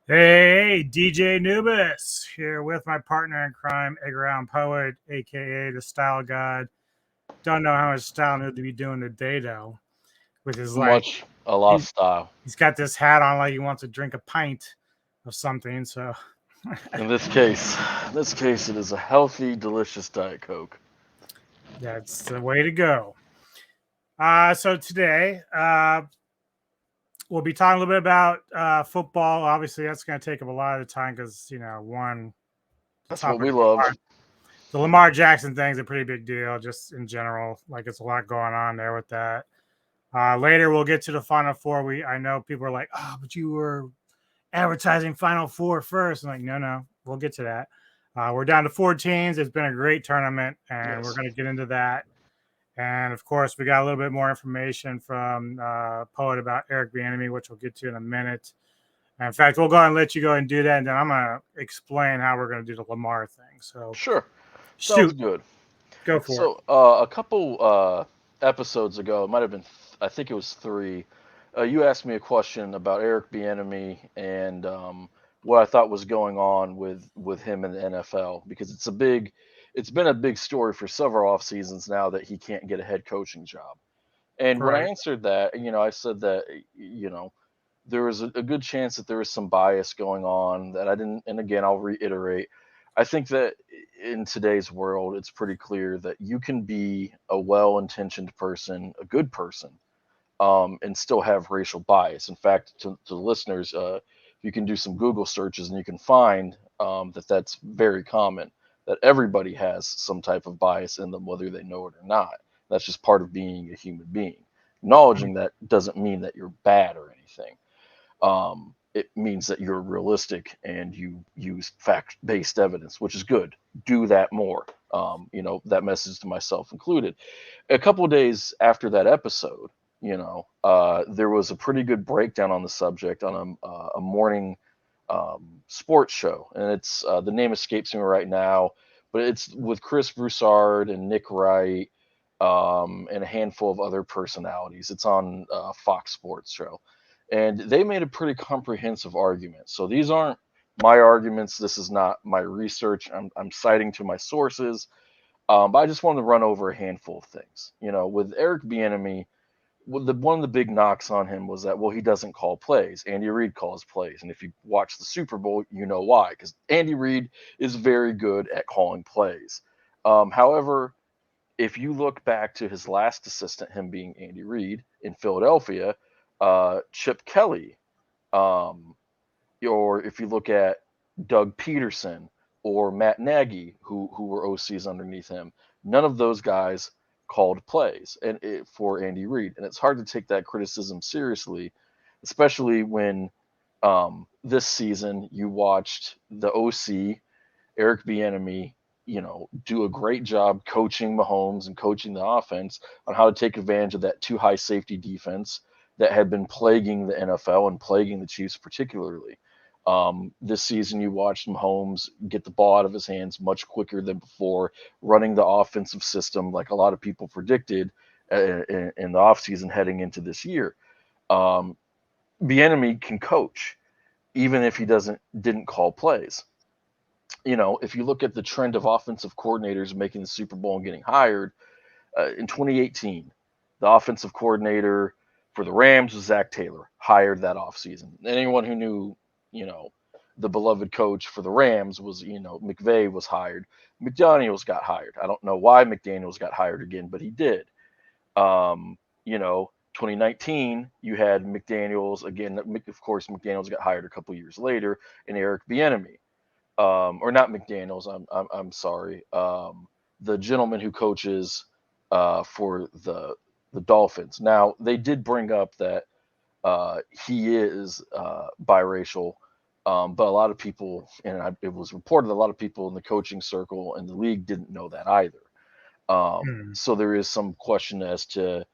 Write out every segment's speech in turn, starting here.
Hey, DJ Nubis here with my partner in crime, Egground Poet, aka the Style God. Don't know how much style need to be doing today though. With his A lot of he, style. he's got this hat on like he wants to drink a pint of something. So In this case, it is a healthy, delicious Diet Coke. that's the way to go. So today we'll be talking a little bit about football. Obviously, that's going to take up a lot of the time because one That's what topic we love. the Lamar Jackson thing is a pretty big deal, just in general. Like, it's a lot going on there with that. Later, we'll get to the Final Four. I know people are like, "Oh, but you were advertising Final Four first." I'm like, no, we'll get to that. We're down to 14s. It's been a great tournament, and we're Yes. going to get into that. And of course, we got a little bit more information from Poet about Eric Bienemy, which we'll get to in a minute. And in fact, we'll go ahead and let you go and do that, and then I'm going to explain how we're going to do the Lamar thing. So, Sure. Sounds shoot, good. go for it. So, a couple episodes ago, it might have been, I think it was three, you asked me a question about Eric Bienemy and what I thought was going on with him in the NFL because it's been a big story for several off seasons now that he can't get a head coaching job. And when I Right. answered that, I said that, there was a good chance that there was some bias going on that I didn't. And again, I'll reiterate. I think that in today's world, it's pretty clear that you can be a well intentioned person, a good person, and still have racial bias. In fact, to the listeners, you can do some Google searches and you can find that that's very common, that everybody has some type of bias in them, whether they know it or not. That's just part of being a human being. Acknowledging that doesn't mean that you're bad or anything. It means that you're realistic and you use fact-based evidence, which is good. Do that more. That message to myself included. A couple of days after that episode, there was a pretty good breakdown on the subject on a morning sports show, and it's the name escapes me right now, but it's with Chris Broussard and Nick Wright, and a handful of other personalities. It's on Fox Sports show, and they made a pretty comprehensive argument. So these aren't my arguments. This is not my research. I'm citing to my sources, but I just wanted to run over a handful of things. With Eric Bieniemy, one of the big knocks on him was that, well, he doesn't call plays. Andy Reid calls plays, and if you watch the Super Bowl, you know why, because Andy Reid is very good at calling plays. However, if you look back to his last assistant, him being Andy Reid in Philadelphia, Chip Kelly, um, or if you look at Doug Peterson or Matt Nagy, who were OCs underneath him, none of those guys called plays for Andy Reid, and it's hard to take that criticism seriously, especially when this season you watched the OC Eric Bieniemy, do a great job coaching Mahomes and coaching the offense on how to take advantage of that too high safety defense that had been plaguing the NFL and plaguing the Chiefs particularly. This season, you watched Mahomes get the ball out of his hands much quicker than before, running the offensive system like a lot of people predicted in the offseason heading into this year. Um, Bieniemy can coach, even if he didn't call plays. If you look at the trend of offensive coordinators making the Super Bowl and getting hired, in 2018, the offensive coordinator for the Rams was Zach Taylor, hired that offseason. Anyone who knew, you know, the beloved coach for the Rams was, McVay was hired. McDaniels got hired. I don't know why McDaniels got hired again, but he did. 2019, you had McDaniels again. Of course, McDaniels got hired a couple years later, and Eric Bieniemy, or not McDaniels. I'm sorry. The gentleman who coaches for the Dolphins. Now they did bring up that he is biracial, but a lot of people, it was reported, a lot of people in the coaching circle and the league didn't know that either. Hmm. So there is some question as to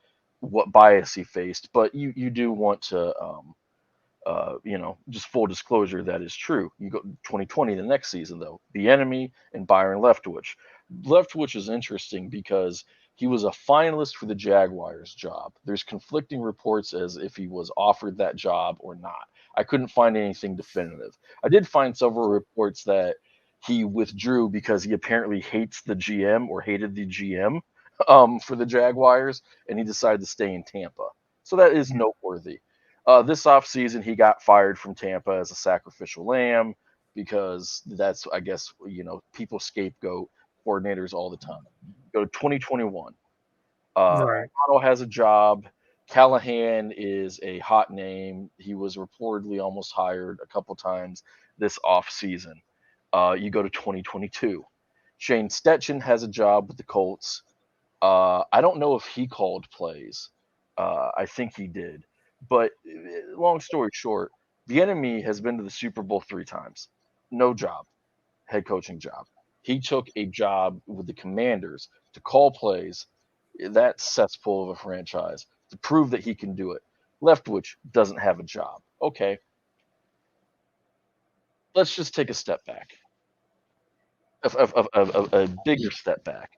what bias he faced, but you do want to just full disclosure, that is true. You go 2020, the next season though, Bieniemy and Byron Leftwich. Leftwich is interesting because he was a finalist for the Jaguars job. There's conflicting reports as if he was offered that job or not. I couldn't find anything definitive. I did find several reports that he withdrew because he apparently hates the GM or hated the GM for the Jaguars, and he decided to stay in Tampa. So that is noteworthy. This offseason, he got fired from Tampa as a sacrificial lamb because that's, I guess, people scapegoat coordinators all the time. Go to 2021. Right. O'Connell has a job. Callahan is a hot name. He was reportedly almost hired a couple times this offseason. You go to 2022. Shane Stetchen has a job with the Colts. I don't know if he called plays. I think he did. But long story short, Bienemy has been to the Super Bowl 3 times. No job, head coaching job. He took a job with the Commanders to call plays, that cesspool of a franchise, to prove that he can do it. Leftwich doesn't have a job. Okay. Let's just take a step back, a bigger step back.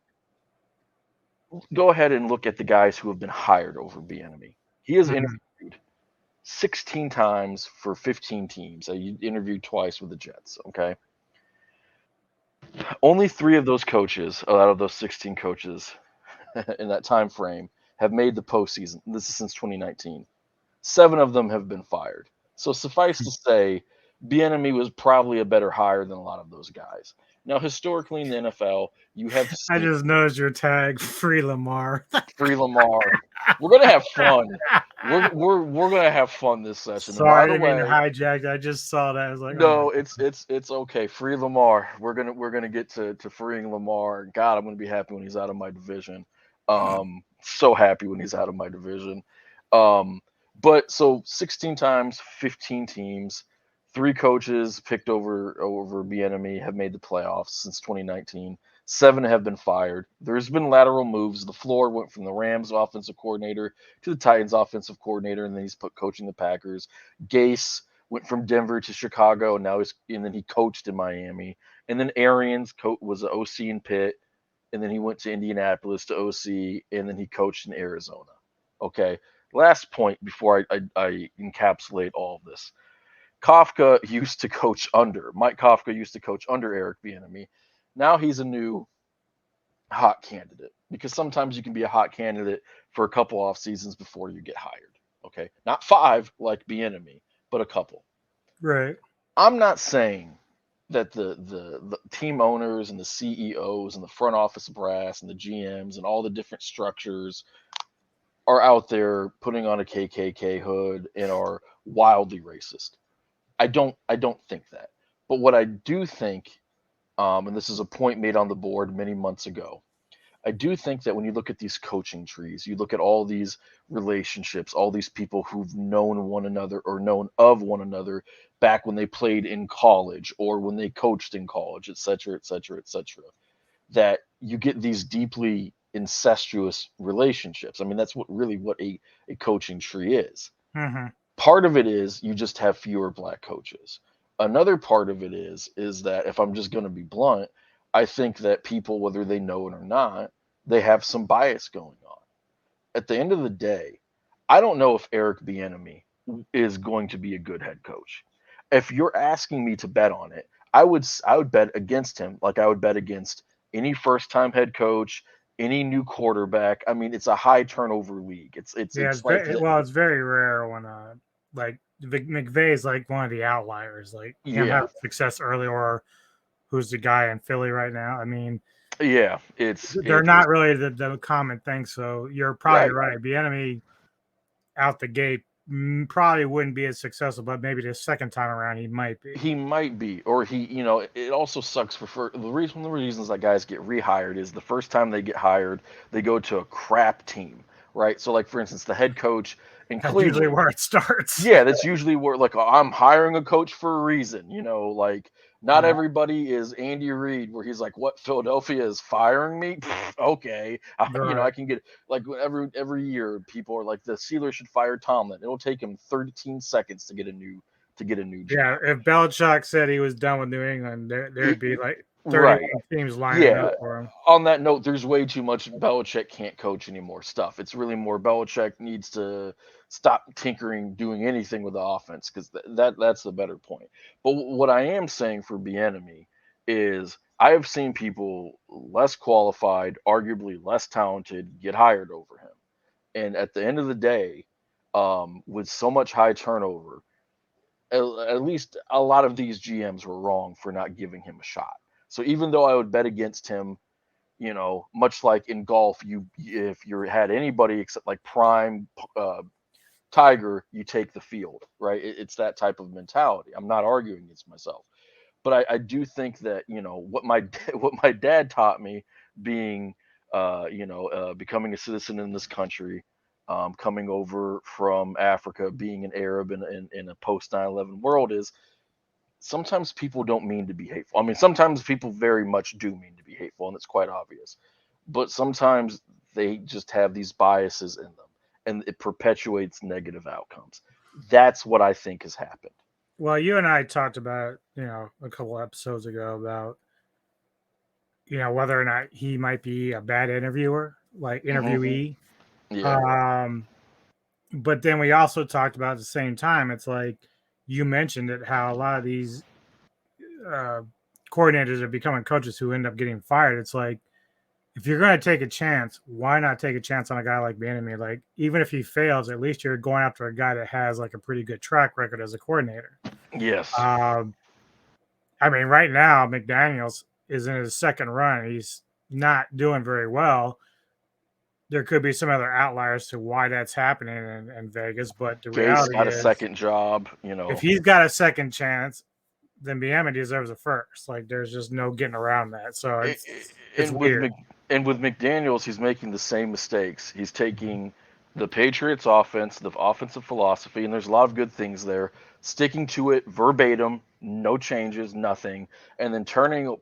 Go ahead and look at the guys who have been hired over Bienemy. He has interviewed 16 times for 15 teams. He interviewed twice with the Jets. Okay. Only 3 of those coaches out of those 16 coaches in that time frame have made the postseason. This is since 2019. 7 of them have been fired. So suffice to say, Bienemy was probably a better hire than a lot of those guys. Now, historically in the NFL, you have I just noticed your tag, free Lamar. free Lamar. We're gonna have fun. We're gonna have fun this session. Sorry, I And didn't by mean the to way, hijack. I just saw that. I was like, no, oh it's okay. Free Lamar. We're gonna get to freeing Lamar. God, I'm gonna be happy when he's out of my division. So happy when he's out of my division. But so 16 times, 15 teams, 3 coaches picked over Bienemy have made the playoffs since 2019. 7 have been fired. There's been lateral moves. The floor went from the Rams offensive coordinator to the Titans offensive coordinator, and then he's put coaching the Packers. Gase went from Denver to Chicago, and then he coached in Miami. And then Arians was an OC in Pitt, and then he went to Indianapolis to OC, and then he coached in Arizona. Okay. Last point before I encapsulate all of this. Mike Kafka used to coach under Eric Bienemy. Now he's a new hot candidate because sometimes you can be a hot candidate for a couple off seasons before you get hired. Okay. Not 5 like Bienemy, but a couple. right. I'm not saying that the team owners and the CEOs and the front office brass and the GMs and all the different structures are out there putting on a KKK hood and are wildly racist. I don't think that. But what I do think, and this is a point made on the board many months ago, I do think that when you look at these coaching trees, you look at all these relationships, all these people who've known one another or known of one another back when they played in college or when they coached in college, et cetera, et cetera, et cetera, that you get these deeply incestuous relationships. I mean, that's what a coaching tree is. Mm-hmm. Part of it is you just have fewer black coaches. Another part of it is that, if I'm just going to be blunt, I think that people, whether they know it or not, they have some bias going on. At the end of the day, I don't know if Eric Bienemy is going to be a good head coach. If you're asking me to bet on it, I would bet against him like I would bet against any first-time head coach, any new quarterback. I mean, it's a high turnover league. It's like It's very rare when like McVay's like one of the outliers. Like him yeah. have success early, or who's the guy in Philly right now. I mean, Yeah, they're not really the common thing. So you're probably right. Bienemy out the gate probably wouldn't be as successful, but maybe the second time around he might be. He might be, or it also sucks one of the reasons that guys get rehired is the first time they get hired, they go to a crap team, right? So, like, for instance, the head coach in That's Cleveland. usually where it starts. Yeah, that's usually where, like, I'm hiring a coach for a reason, like, not everybody is Andy Reid, where he's like, what, Philadelphia is firing me? Okay. I can get, like, every year people are like, the Steelers should fire Tomlin. It'll take him 13 seconds to get a new job. Yeah, if Belichick said he was done with New England, there'd be like 31 teams lining up for him. On that note, there's way too much Belichick can't coach anymore stuff. It's really more Belichick needs to stop tinkering, doing anything with the offense, because that's the better point. But what I am saying for Bienemy is I have seen people less qualified, arguably less talented, get hired over him. And at the end of the day, with so much high turnover, at least a lot of these GMs were wrong for not giving him a shot. So even though I would bet against him, much like in golf, if you had anybody except like prime Tiger, you take the field, right? It's that type of mentality. I'm not arguing against myself, but I do think that what my what my dad taught me, being becoming a citizen in this country, coming over from Africa, being an Arab in a post 9/11 world, is sometimes people don't mean to be hateful. I mean, sometimes people very much do mean to be hateful, and it's quite obvious. But sometimes they just have these biases in them, and it perpetuates negative outcomes. That's what I think has happened. Well, you and I talked about, a couple episodes ago about, whether or not he might be a bad interviewer, like Hmm. interviewee. Yeah. Um, but then we also talked about at the same time, it's like you mentioned it, how a lot of these uh, coordinators are becoming coaches who end up getting fired. It's like, if you're going to take a chance, why not take a chance on a guy like Bienemy? Like, even if he fails, at least you're going after a guy that has like a pretty good track record as a coordinator. Yes. Um, I mean, right now, McDaniels is in his second run. He's not doing very well. There could be some other outliers to why that's happening in Vegas, but the Gase reality got a is, second job. if he's got a second chance, then Bienemy deserves a first. Like, there's just no getting around that. So I- it's and with weird. and with McDaniels, he's making the same mistakes. He's taking the Patriots offense, the offensive philosophy, and there's a lot of good things there, sticking to it verbatim, no changes, nothing, and then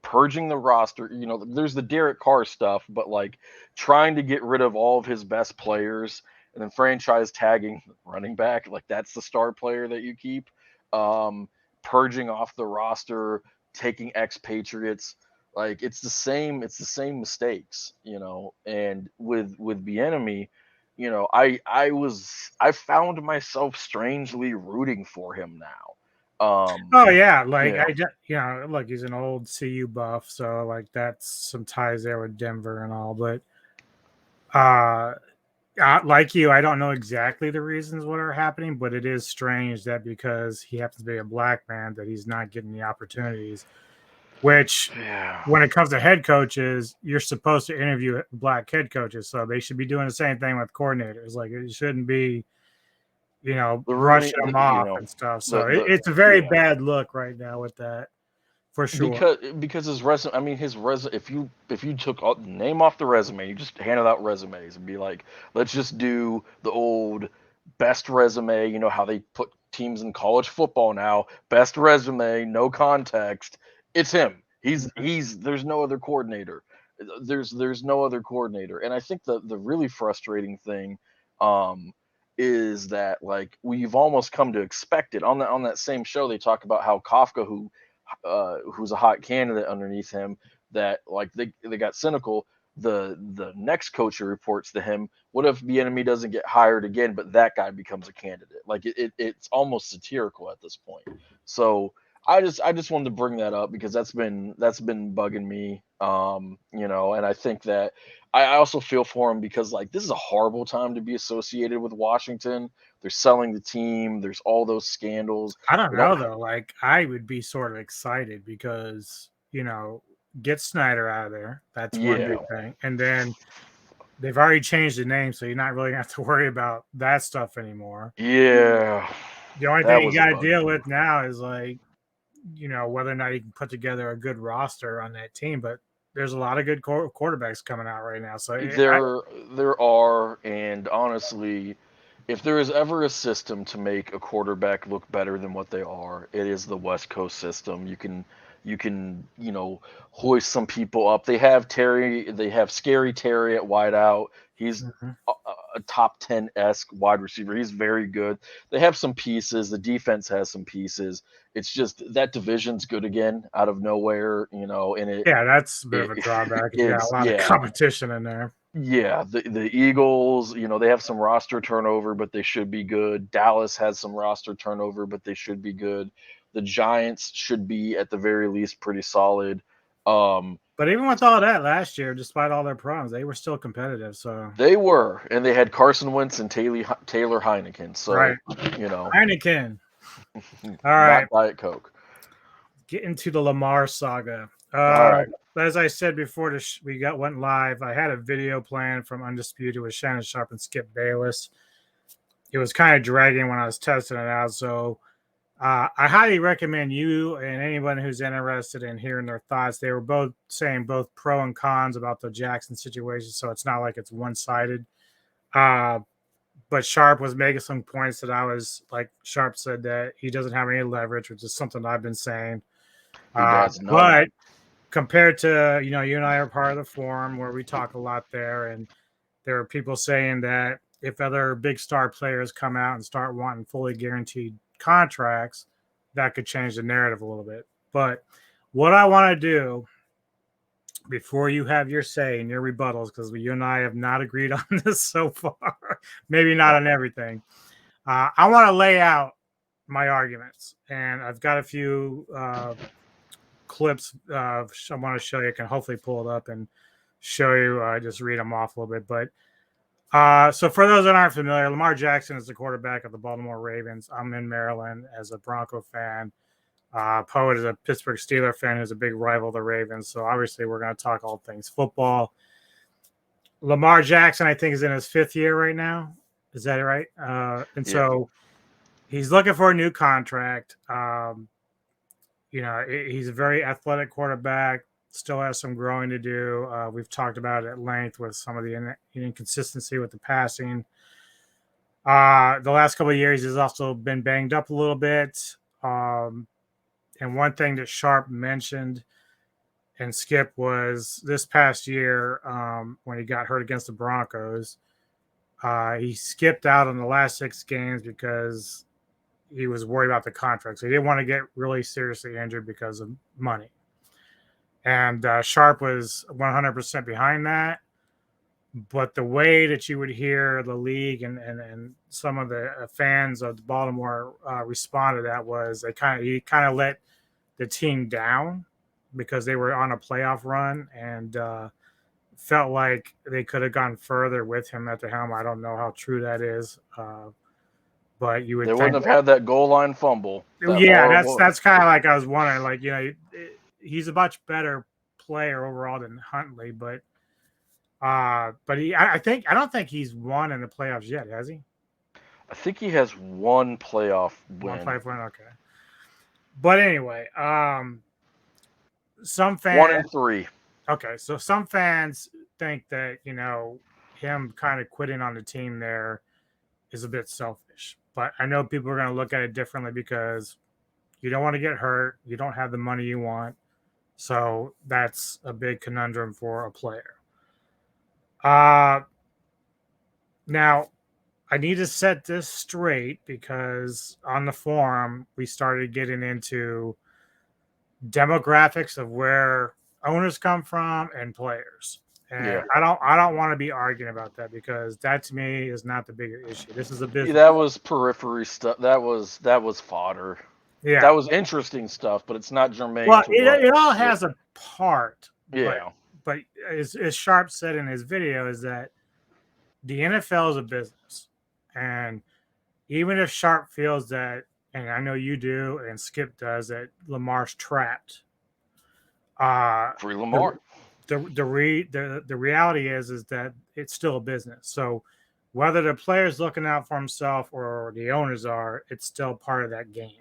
purging the roster. There's the Derek Carr stuff, but like trying to get rid of all of his best players and then franchise tagging running back, like that's the star player that you keep. Um, Purging off the roster, taking expatriates, like it's the same mistakes. And with Bienemy, I found myself strangely rooting for him now. Oh yeah, like Yeah. look, he's an old CU buff, so like that's some ties there with Denver and all. But uh, like you, I don't know exactly the reasons what are happening, but it is strange that because he happens to be a black man, that he's not getting the opportunities. Which, Yeah. when it comes to head coaches, you're supposed to interview black head coaches, so they should be doing the same thing with coordinators. Like, it shouldn't be, The brushing running, them off and stuff. So the it's a very yeah. bad look right now with that, for sure. Because his resume, I mean his resume, if you took the name off the resume, you just handed out resumes and be like, let's just do the old best resume, how they put teams in college football now, best resume, no context. It's him. He's there's no other coordinator. There's no other coordinator. And I think the really frustrating thing um is that like we've almost come to expect it. On that same show they talk about how Kafka, who's a hot candidate underneath him, that like they got cynical. The next coach who reports to him, what if the enemy doesn't get hired again, but that guy becomes a candidate? Like it's almost satirical at this point. So I just wanted to bring that up because that's been bugging me. And I think that I also feel for him because like this is a horrible time to be associated with Washington. They're selling the team. There's all those scandals. I don't They don't. know though. Like, I would be sort of excited because, get Snyder out of there. That's one Yeah. big thing. And then they've already changed the name, so you're not really gonna have to worry about that stuff anymore. Yeah, The only that thing you was a got to buggy deal one. with now is like, whether or not you can put together a good roster on that team. But there's a lot of good quarterbacks coming out right now. So There, there are, and honestly, if there is ever a system to make a quarterback look better than what they are, it is the West Coast system. You can hoist some people up. They have Scary Terry at wideout. He's Mhm. a top 10 esque wide receiver. He's very good. They have some pieces. The defense has some pieces. It's just that division's good again out of nowhere, and Yeah, that's a bit of it a drawback. You got a it's lot of yeah. competition in there. Yeah, the Eagles, they have some roster turnover, but they should be good. Dallas has some roster turnover, but they should be good. The Giants should be at the very least pretty solid. But even with all that last year, despite all their problems, they were still competitive. So They were, and they had Carson Wentz and Taylor Heineken. So, right, Heineken. All right, not Diet Coke. get into the Lamar saga. All right. As I said before, we went live. I had a video plan from Undisputed with Shannon Sharp and Skip Bayless. It was kind of dragging when I was testing it out, so I highly recommend you and anyone who's interested in hearing their thoughts. They were both saying both pro and cons about the Jackson situation, so it's not like it's one-sided. But Sharp was making some points that I was like, Sharp said that he doesn't have any leverage, which is something I've been saying. He does none. But compared to, you and I are part of the forum where we talk a lot there, and there are people saying that if other big star players come out and start wanting fully guaranteed contracts, that could change the narrative a little bit. But what I want to do before you have your say and your rebuttals, because you and I have not agreed on this so far, maybe not on everything. I want to lay out my arguments, and I've got a few clips I want to show you. I can hopefully pull it up and show you, just read them off a little bit. But so for those that aren't familiar, Lamar Jackson is the quarterback of the Baltimore Ravens. I'm in Maryland as a Bronco fan. Poet is a Pittsburgh Steelers fan who's a big rival of the Ravens. So obviously we're going to talk all things football. Lamar Jackson, I think, is in his 5th year right now. Is that right? So he's looking for a new contract. He's a very athletic quarterback, still has some growing to do. We've talked about it at length with some of the inconsistency with the passing. The last couple of years, he's also been banged up a little bit. And one thing that Sharp mentioned and Skip was this past year, when he got hurt against the Broncos, he skipped out on the last 6 games because he was worried about the contract. So he didn't want to get really seriously injured because of money. And Sharp was 100% behind that. But the way that you would hear the league and some of the fans of Baltimore respond to that was he kind of let the team down because they were on a playoff run and felt like they could have gone further with him at the helm. I don't know how true that is. But you would they wouldn't have had that goal line fumble. That's kind of like I was wondering. Like, he's a much better player overall than Huntley, but I don't think he's won in the playoffs yet, has he? I think he has one playoff win. 1-5 win, okay. But anyway, some fans 1 and 3. Okay, so some fans think that him kind of quitting on the team there is a bit selfish. But I know people are going to look at it differently because you don't want to get hurt. You don't have the money you want. So that's a big conundrum for a player. Now, I need to set this straight because on the forum, we started getting into demographics of where owners come from and players. And I don't want to be arguing about that because that to me is not the bigger issue. This is a business. That was periphery stuff. That was fodder. Yeah, that was interesting stuff, but it's not germane. Well, it all has a part. Yeah, but as Sharp said in his video, is that the NFL is a business, and even if Sharp feels that, and I know you do, and Skip does, that Lamar's trapped. Free Lamar. The reality is that it's still a business. So whether the player's looking out for himself or the owners are, it's still part of that game.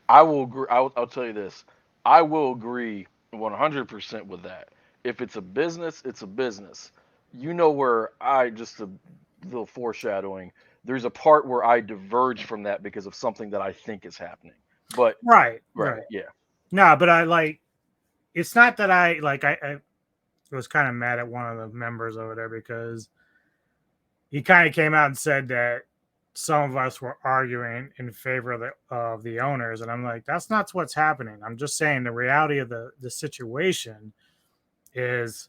I will agree. I'll tell you this. I will agree 100% with that. If it's a business, it's a business. Where just a little foreshadowing, there's a part where I diverge from that because of something that I think is happening. But Right. Yeah. No, but it's not that I was kind of mad at one of the members over there because he kind of came out and said that some of us were arguing in favor of the owners, and I'm like, that's not what's happening. I'm just saying the reality of the situation is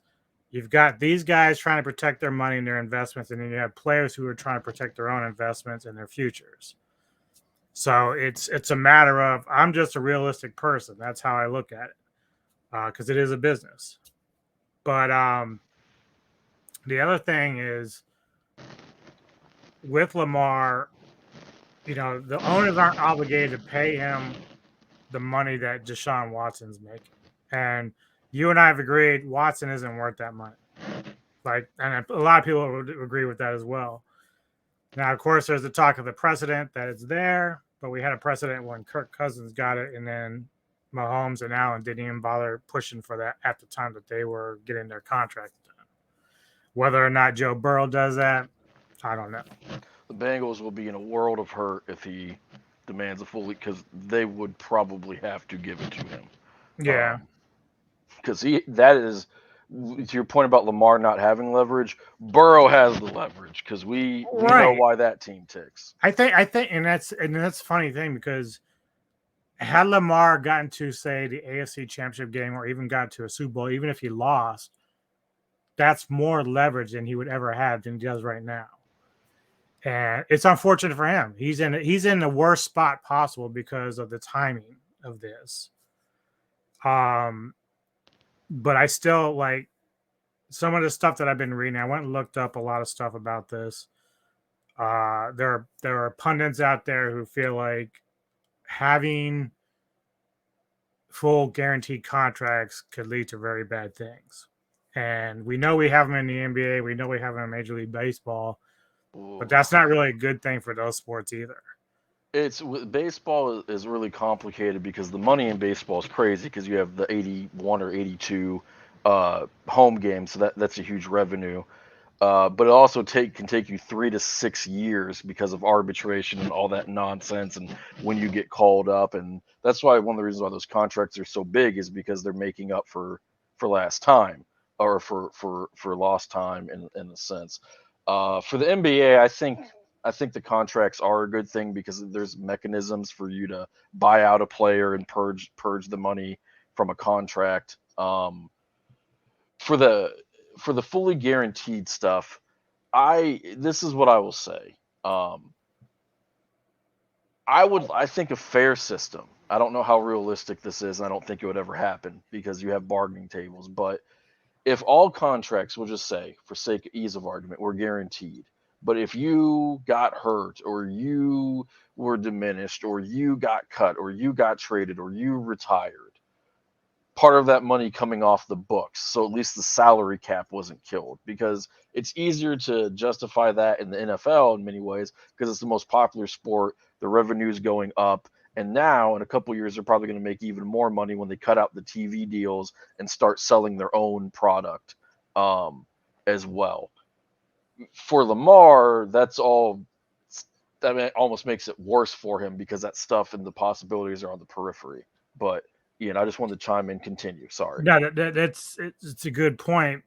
You've got these guys trying to protect their money and their investments, and then you have players who are trying to protect their own investments and their futures. So it's a matter of I'm just a realistic person. That's how I look at it, because it is a business. But the other thing is with Lamar, the owners aren't obligated to pay him the money that Deshaun Watson's making, and you and I have agreed Watson isn't worth that money. And a lot of people would agree with that as well. Now, of course, there's the talk of the precedent that it's there, but we had a precedent when Kirk Cousins got it, and then Mahomes and Allen didn't even bother pushing for that at the time that they were getting their contract done. Whether or not Joe Burrow does that, I don't know. The Bengals will be in a world of hurt if he demands a fully, because they would probably have to give it to him. Yeah. Because that is, to your point about Lamar not having leverage, Burrow has the leverage because we know why that team ticks. I think, and that's a funny thing because had Lamar gotten to say the AFC Championship game or even got to a Super Bowl, even if he lost, that's more leverage than he would ever have than he does right now. And it's unfortunate for him. He's in the worst spot possible because of the timing of this. But I still like some of the stuff that I've been reading. I went and looked up a lot of stuff about this. There are pundits out there who feel like having full guaranteed contracts could lead to very bad things. And we know we have them in the NBA. We know we have them in Major League Baseball. But that's not really a good thing for those sports either. Baseball is really complicated because the money in baseball is crazy because you have the 81 or 82 home games, so that's a huge revenue. But it also can take you 3 to 6 years because of arbitration and all that nonsense, and when you get called up, and that's why one of the reasons why those contracts are so big is because they're making up for last time or for lost time in a sense. For the NBA, I think the contracts are a good thing because there's mechanisms for you to buy out a player and purge the money from a contract. For the fully guaranteed stuff, this is what I will say. I think a fair system. I don't know how realistic this is, and I don't think it would ever happen because you have bargaining tables. But if all contracts, we'll just say, for sake of ease of argument, were guaranteed, but if you got hurt or you were diminished or you got cut or you got traded or you retired, part of that money coming off the books, so at least the salary cap wasn't killed, because it's easier to justify that in the NFL in many ways because it's the most popular sport, the revenue's going up, and now in a couple of years they're probably going to make even more money when they cut out the TV deals and start selling their own product as well. For Lamar, that's all. I mean, it almost makes it worse for him because that stuff and the possibilities are on the periphery. But I just wanted to chime in. Continue. Sorry. No, it's a good point.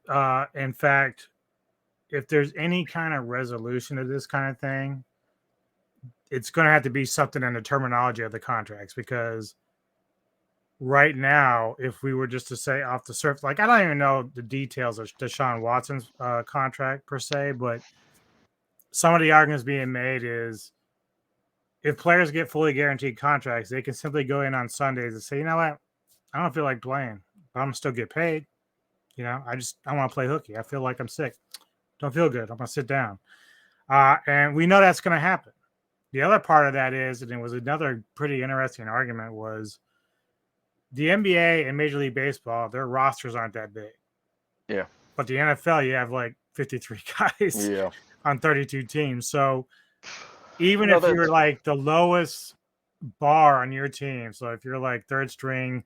In fact, if there's any kind of resolution to this kind of thing, it's going to have to be something in the terminology of the contracts, because right now, if we were just to say off the surface, like I don't even know the details of Deshaun Watson's contract per se, but some of the arguments being made is if players get fully guaranteed contracts, they can simply go in on Sundays and say, you know what, I don't feel like playing, but I'm gonna still get paid. I want to play hooky. I feel like I'm sick. Don't feel good. I'm gonna sit down. And we know that's gonna happen. The other part of that is, and it was another pretty interesting argument, was the NBA and Major League Baseball, their rosters aren't that big. Yeah. But the NFL, you have like 53 guys on 32 teams. So even if you're like the lowest bar on your team, so if you're like third string,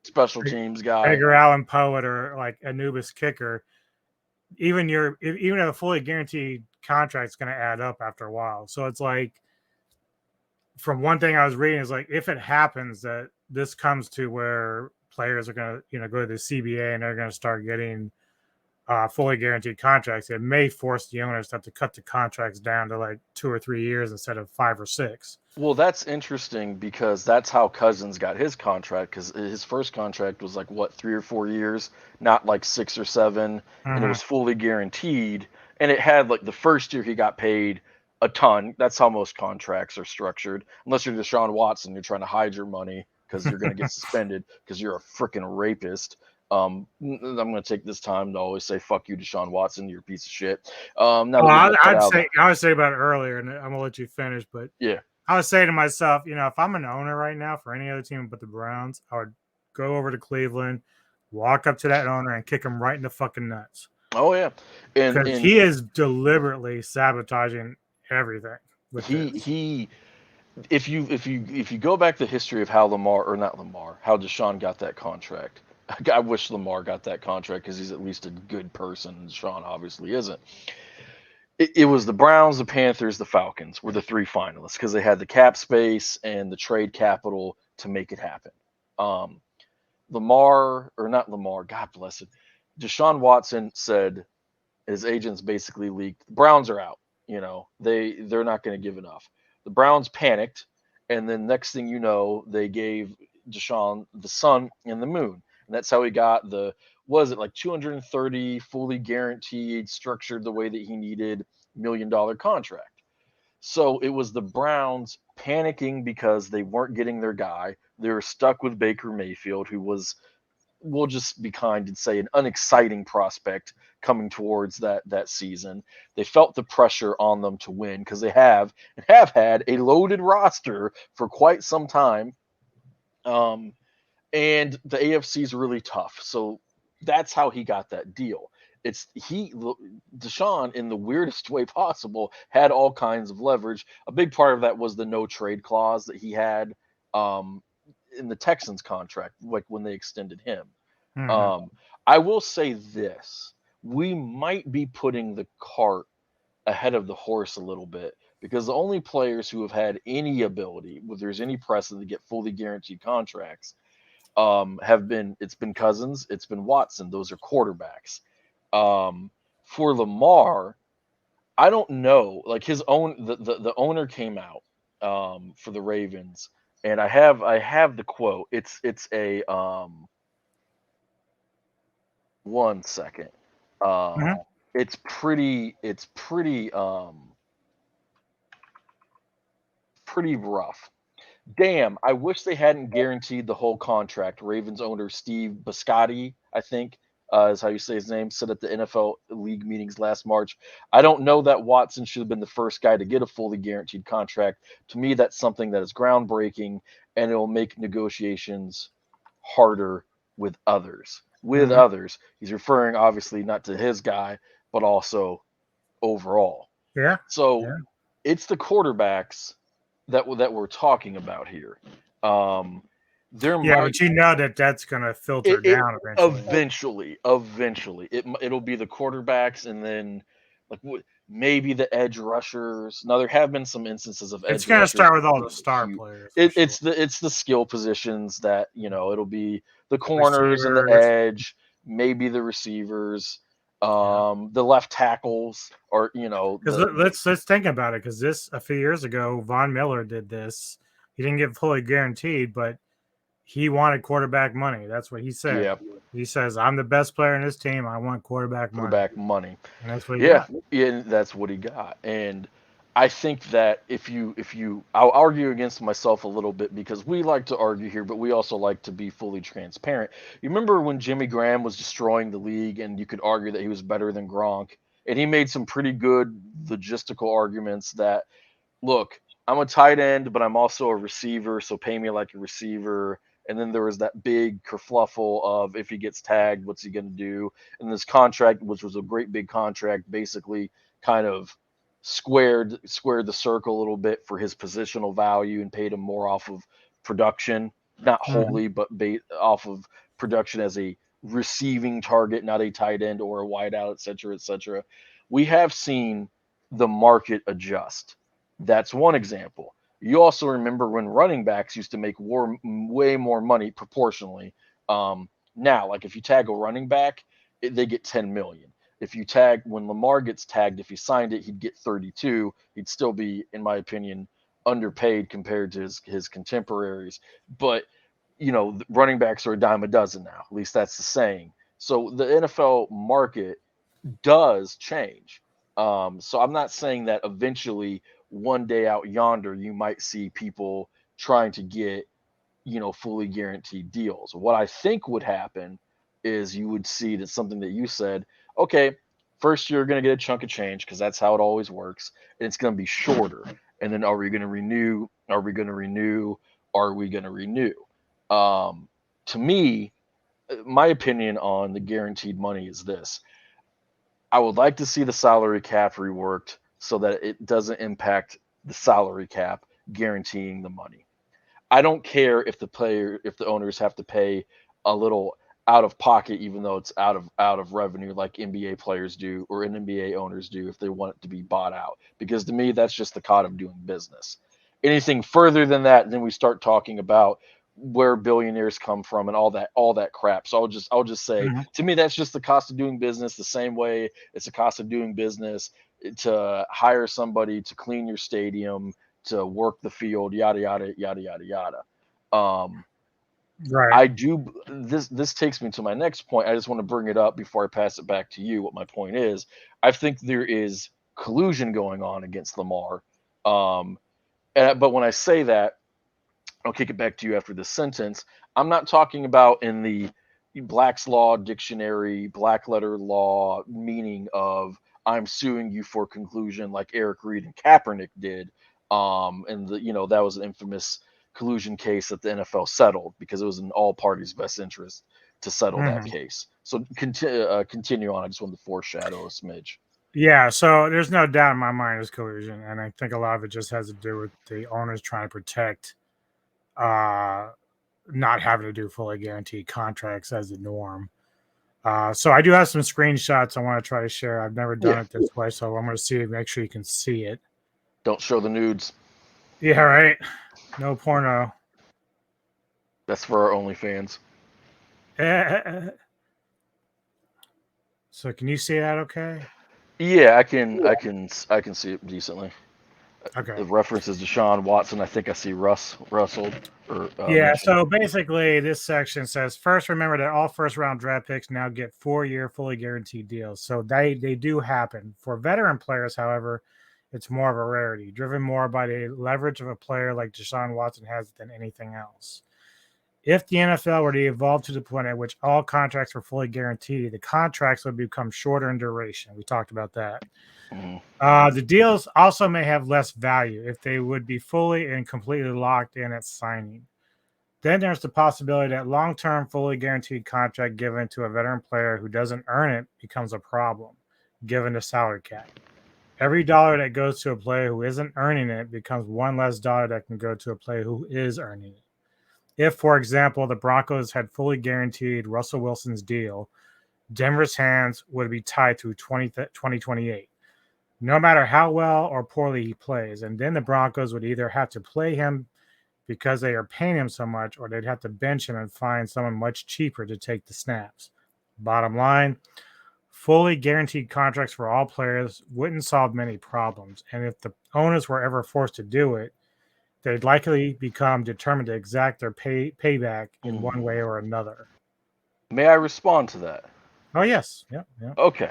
special teams guy, Edgar Allan Poet, or like Anubis kicker, even a fully guaranteed contract is going to add up after a while. So it's like, from one thing I was reading, is like, if it happens that this comes to where players are going to go to the CBA and they're going to start getting fully guaranteed contracts, it may force the owners to have to cut the contracts down to like 2 or 3 years instead of 5 or 6. Well, that's interesting because that's how Cousins got his contract. Because his first contract was like what 3 or 4 years, not like 6 or 7, and it Mm-hmm. was fully guaranteed. And it had like the first year he got paid a ton. That's how most contracts are structured. Unless you're Deshaun Watson, you're trying to hide your money because you're going to get suspended because you're a freaking rapist. I'm going to take this time to always say fuck you, Deshaun Watson, you're a piece of shit. Now that Well, we're going to cut out, I would say about it earlier, and I'm gonna let you finish. But yeah. I was saying to myself, if I'm an owner right now for any other team but the Browns, I would go over to Cleveland, walk up to that owner, and kick him right in the fucking nuts Oh yeah, because and he is deliberately sabotaging everything with this. he if you go back to the history of how Lamar or not Lamar, how Deshaun got that contract. I wish Lamar got that contract because he's at least a good person. And Deshaun obviously isn't. It was the Browns, the Panthers, the Falcons were the 3 finalists because they had the cap space and the trade capital to make it happen. Um, Lamar or not Lamar, God bless it. Deshaun Watson said his agents basically leaked. The Browns are out. They're not going to give enough. The Browns panicked, and then next thing you know, they gave Deshaun the sun and the moon, and that's how he got the was it like 230 fully guaranteed, structured the way that he needed $1 million contract. So it was the Browns panicking because they weren't getting their guy. They were stuck with Baker Mayfield, who was we'll just be kind and say an unexciting prospect coming towards that season. They felt the pressure on them to win because they have had a loaded roster for quite some time. And the AFC is really tough. So that's how he got that deal. Deshaun, in the weirdest way possible, had all kinds of leverage. A big part of that was the no trade clause that he had um, in the Texans contract, like when they extended him. Mm-hmm. Um, I will say this: we might be putting the cart ahead of the horse a little bit because the only players who have had any ability, where there's any precedent to get fully guaranteed contracts, have been it's been Cousins, it's been Watson. Those are quarterbacks. For Lamar, I don't know. Like the owner came out for the Ravens, and I have the quote. It's a one second. Mm-hmm. It's pretty rough. Damn, I wish they hadn't guaranteed the whole contract. Ravens owner Steve Biscotti, I think, is how you say his name, said at the NFL league meetings last March. I don't know that Watson should have been the first guy to get a fully guaranteed contract. To me, that's something that is groundbreaking, and it will make negotiations harder with others. With Mm-hmm. others, he's referring obviously not to his guy, but also overall. Yeah. So Yeah. it's the quarterbacks that we're talking about here. Um, there Yeah. might But that's going to filter it down eventually. eventually it'll be the quarterbacks and then like maybe the edge rushers. Now there have been some instances of It's edge going to rushers start with all being the star cute. players for It's sure. the skill positions that it'll be the corners and the Receivers. edge, maybe the receivers, Yeah. the left tackles, or Because let's think about it. Because a few years ago, Von Miller did this. He didn't get fully guaranteed, but he wanted quarterback money. That's what he said. yeah, He says, "I'm the best player in this team. I want quarterback money," quarterback money. and that's what he Yeah, got. yeah, that's what he got. And I think that if you I'll argue against myself a little bit because we like to argue here, but we also like to be fully transparent. You remember when Jimmy Graham was destroying the league and you could argue that he was better than Gronk, and he made some pretty good logistical arguments that look, I'm a tight end, but I'm also a receiver, so pay me like a receiver. And then there was that big kerfluffle of if he gets tagged, what's he going to do? And this contract, which was a great big contract, basically kind of squared the circle a little bit for his positional value and paid him more off of production, not Mhm. wholly, but off of production as a receiving target, not a tight end or a wideout, et cetera, et cetera. We have seen the market adjust. That's one example. You also remember when running backs used to make way more money proportionally. Now, like if you tag a running back, they get 10 million. if you tag when Lamar gets tagged, if he signed it, he'd get 32. He'd still be, in my opinion, underpaid compared to his contemporaries. But running backs are a dime a dozen now. At least that's the saying. So the NFL market does change. So I'm not saying that eventually one day out yonder you might see people trying to get fully guaranteed deals. What I think would happen is you would see that something that you said, okay, first you're going to get a chunk of change because that's how it always works, and it's going to be shorter. And then are we going to renew? Are we going to renew? Are we going to renew? To me, my opinion on the guaranteed money is this. I would like to see the salary cap reworked so that it doesn't impact the salary cap guaranteeing the money. I don't care if the owners have to pay a little out of pocket, even though it's out of revenue, like NBA players do or NBA owners do if they want it to be bought out. Because to me, that's just the cost of doing business. Anything further than that, then we start talking about where billionaires come from and all that crap. So I'll just say, to me, that's just the cost of doing business. The same way it's the cost of doing business to hire somebody to clean your stadium, to work the field, yada yada yada yada yada. Right. I do this takes me to my next point. I just want to bring it up before I pass it back to you. What my point is, I think there is collusion going on against Lamar. But when I say that, I'll kick it back to you after this sentence. I'm not talking about in the Black's Law dictionary, black letter law meaning of I'm suing you for conclusion like Eric Reed and Kaepernick did. And that was an infamous collusion case that the NFL settled because it was in all parties' best interest to settle that case. So continue on. I just wanted to foreshadow a smidge. Yeah, so there's no doubt in my mind it's collusion, and I think a lot of it just has to do with the owners trying to protect not having to do fully guaranteed contracts as the norm. So I do have some screenshots I want to try to share. I've never done it this way, so I'm going to see, make sure you can see it. Don't show the nudes. Yeah, right. No porno. That's for our OnlyFans. So can you see that okay? Yeah, I can see it decently. Okay. The references to Deshaun Watson. I think I see Russell. Yeah, mentioned. so basically this section says, first, remember that all first-round draft picks now get 4-year fully guaranteed deals. So they do happen. For veteran players, however, it's more of a rarity, driven more by the leverage of a player like Deshaun Watson has than anything else. If the NFL were to evolve to the point at which all contracts were fully guaranteed, the contracts would become shorter in duration. We talked about that. The deals also may have less value if they would be fully and completely locked in at signing. Then there's the possibility that long-term, fully guaranteed contract given to a veteran player who doesn't earn it becomes a problem, given the salary cap. Every dollar that goes to a player who isn't earning it becomes one less dollar that can go to a player who is earning it. If, for example, the Broncos had fully guaranteed Russell Wilson's deal, Denver's hands would be tied through 2028, no matter how well or poorly he plays. And then the Broncos would either have to play him because they are paying him so much, or they'd have to bench him and find someone much cheaper to take the snaps. Bottom line, fully guaranteed contracts for all players wouldn't solve many problems. And if the owners were ever forced to do it, they'd likely become determined to exact their payback in one way or another. May I respond to that? Oh, yes. Yeah. Okay.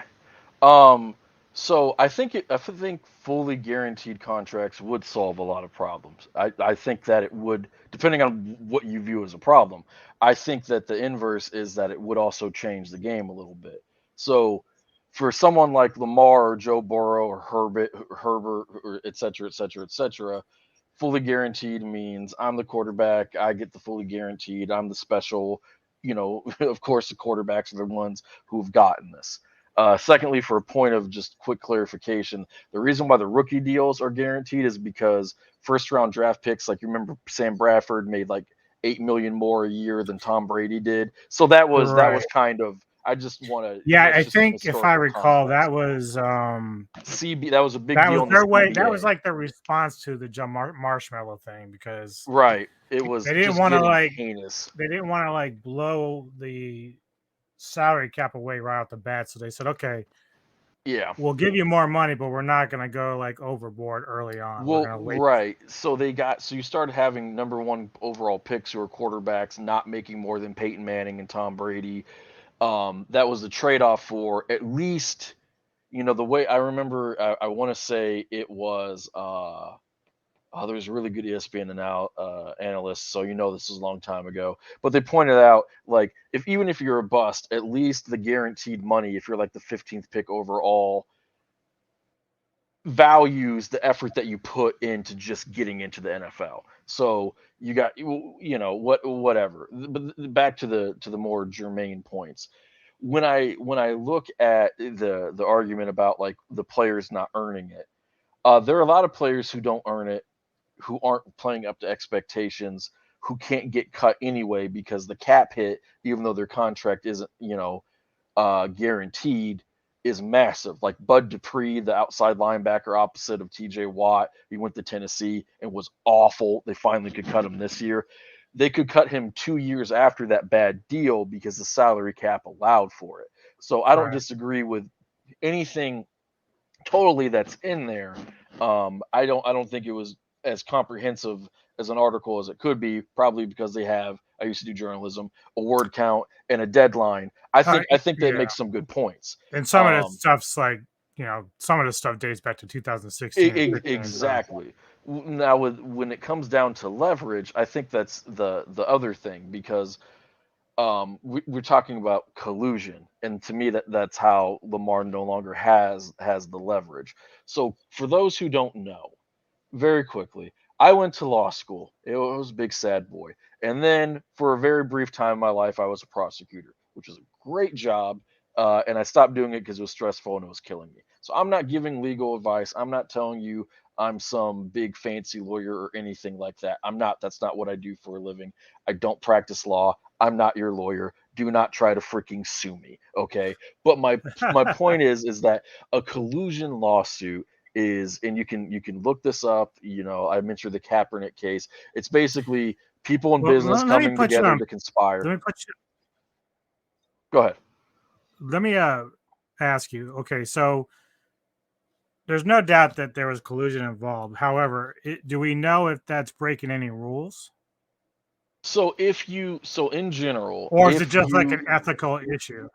So I think fully guaranteed contracts would solve a lot of problems. I think that it would, depending on what you view as a problem. I think that the inverse is that it would also change the game a little bit. So for someone like Lamar or Joe Burrow or Herbert or et cetera, et cetera, et cetera, fully guaranteed means I'm the quarterback. I get the fully guaranteed. I'm the special. Of course, the quarterbacks are the ones who've gotten this. Secondly, for a point of just quick clarification, the reason why the rookie deals are guaranteed is because first round draft picks, like you remember Sam Bradford made like $8 million more a year than Tom Brady did. So that was kind of, I just want to. Yeah, I think if I recall, that was CB. That was a big that deal. Was their way. That was like the response to the Marshmallow thing, because it was they didn't want to heinous. They didn't want to blow the salary cap away right off the bat. So they said, okay, Yeah. we'll give you more money, but we're not going to go like overboard early on. We're Well, going to wait. right. So you started having number one overall picks who are quarterbacks not making more than Peyton Manning and Tom Brady. That was the trade-off for at least, the way I remember, I want to say it was, there was a really good ESPN analyst, so this is a long time ago. But they pointed out, like, even if you're a bust, at least the guaranteed money, if you're like the 15th pick overall, values the effort that you put into just getting into the NFL. So you got, whatever. But back to the more germane points. When I look at the argument about like the players not earning it, there are a lot of players who don't earn it, who aren't playing up to expectations, who can't get cut anyway because the cap hit, even though their contract isn't, guaranteed, is massive. Like Bud Dupree, the outside linebacker opposite of TJ Watt, he went to Tennessee and was awful. They finally could cut him this year. They could cut him 2 years after that bad deal because the salary cap allowed for it. So I don't Right. disagree with anything totally that's in there. I don't think it was as comprehensive as an article as it could be, probably because they have, I used to do journalism, a word count and a deadline. I think they Yeah. make some good points. And some of this Um, stuff's like, some of this stuff dates back to 2016 and 15. So, exactly. Now, when it comes down to leverage, I think that's the other thing, because we're talking about collusion, and to me that's how Lamar no longer has the leverage. So for those who don't know, very quickly, I went to law school. It was a big sad boy, and then for a very brief time in my life, I was a prosecutor, which was a great job. And I stopped doing it because it was stressful and it was killing me. So I'm not giving legal advice. I'm not telling you I'm some big fancy lawyer or anything like that. I'm not. That's not what I do for a living. I don't practice law. I'm not your lawyer. Do not try to freaking sue me, okay? But my point is that a collusion lawsuit is, and you can look this up. I mentioned the Kaepernick case. It's basically people in well, business let me coming put you together on. to conspire. Let me put you. Go ahead. Let me ask you. Okay, so there's no doubt that there was collusion involved. However, do we know if that's breaking any rules, So in general, or is it if just like you an ethical issue?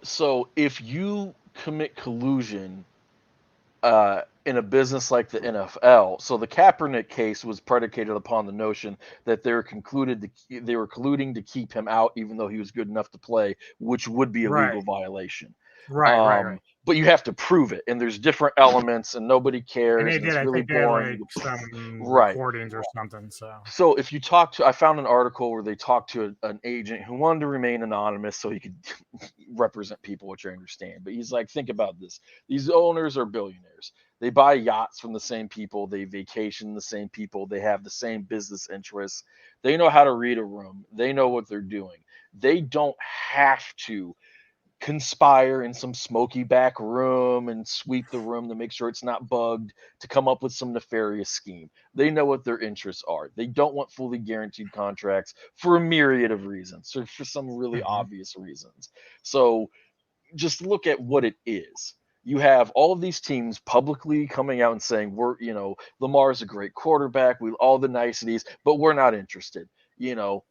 so if you commit collusion in a business like the NFL. So the Kaepernick case was predicated upon the notion that they were colluding to keep him out, even though he was good enough to play, which would be a Right. legal violation. Right. But you have to prove it, and there's different elements, and nobody And they cares, and did. it's I really think they had boring. like some Right. recordings or something. So So if you I found an article where they talked to an agent who wanted to remain anonymous so he could represent people, which I understand. But he's like, think about this. These owners are billionaires. They buy yachts from the same people. They vacation the same people. They have the same business interests. They know how to read a room. They know what they're doing. They don't have to conspire in some smoky back room and sweep the room to make sure it's not bugged to come up with some nefarious scheme. They know what their interests are. They don't want fully guaranteed contracts for a myriad of reasons, or for some really Mhm. obvious reasons. So just look at what it is. You have all of these teams publicly coming out and saying, Lamar's a great quarterback, we all the niceties, but we're not interested. You know,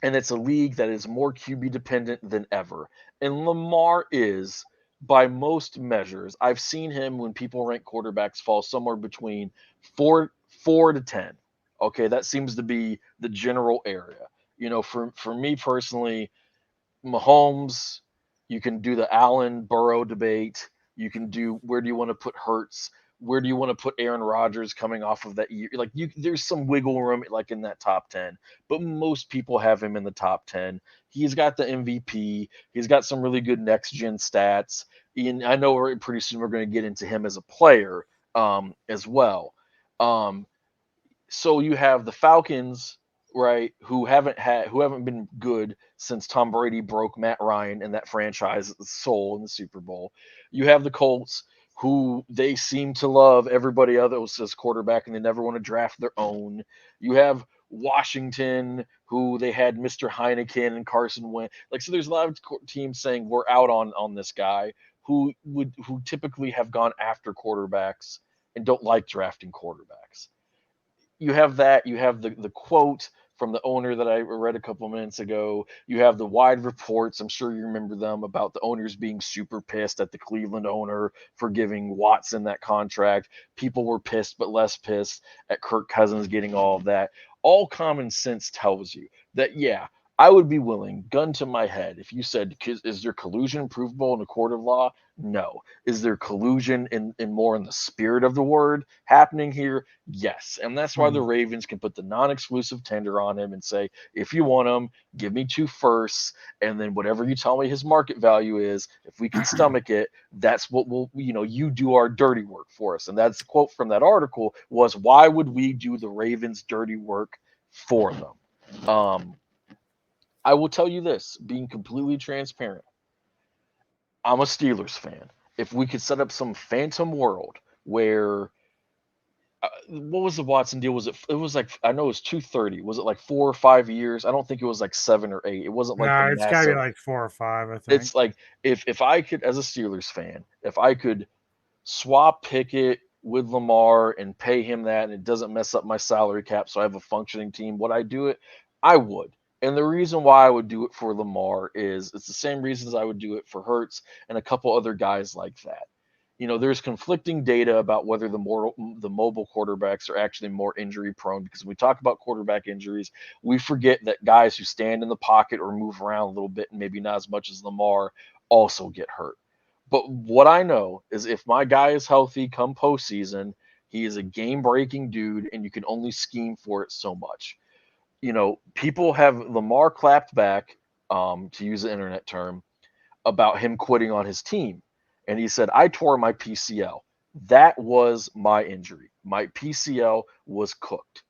and it's a league that is more QB dependent than ever. And Lamar is, by most measures, I've seen him when people rank quarterbacks fall somewhere between four to 10. Okay, that seems to be the general area. For me personally, Mahomes, you can do the Allen Burrow debate. You can do, where do you want to put Hurts? Where do you want to put Aaron Rodgers coming off of that year? Like, there's some wiggle room like in that top 10, but most people have him in the top 10. He's got the MVP. He's got some really good next gen stats. And I know pretty soon we're going to get into him as a player as well. Um, so you have the Falcons, right, who haven't been good since Tom Brady broke Matt Ryan and that franchise's soul in the Super Bowl. You have the Colts, who they seem to love everybody else as quarterback and they never want to draft their own. You have Washington, who they had Mr. Heineken and Carson Wentz. Like, so there's a lot of teams saying we're out on this guy, who typically have gone after quarterbacks and don't like drafting quarterbacks. You have that. You have the quote from the owner that I read a couple of minutes ago. You have the wide reports. I'm sure you remember them about the owners being super pissed at the Cleveland owner for giving Watson that contract. People were pissed, but less pissed at Kirk Cousins getting all of that. All common sense tells you that, yeah, I would be willing, gun to my head, if you said, is there collusion provable in a court of law? No. Is there collusion in more in the spirit of the word happening here? Yes. And that's why the Ravens can put the non-exclusive tender on him and say, if you want him, give me 2 firsts, and then whatever you tell me his market value is, if we can stomach it, that's what we'll, you do our dirty work for us. And that's the quote from that article was, why would we do the Ravens' dirty work for them? I will tell you this, being completely transparent. I'm a Steelers fan. If we could set up some phantom world where what was the Watson deal? It was like, I know it was 230. Was it like 4 or 5 years? I don't think it was like 7 or 8. It wasn't like the No, it's got to be massive. like 4 or 5, I think. It's like if I could, as a Steelers fan, if I could swap Pickett with Lamar and pay him that and it doesn't mess up my salary cap so I have a functioning team, would I do it? I would. And the reason why I would do it for Lamar is it's the same reasons I would do it for Hurts and a couple other guys like that. There's conflicting data about whether the mobile quarterbacks are actually more injury prone, because when we talk about quarterback injuries, we forget that guys who stand in the pocket or move around a little bit and maybe not as much as Lamar also get hurt. But what I know is if my guy is healthy come postseason, he is a game breaking dude, and you can only scheme for it so much. People have Lamar clapped back, to use the internet term, about him quitting on his team. And he said, I tore my PCL. That was my injury. My PCL was cooked.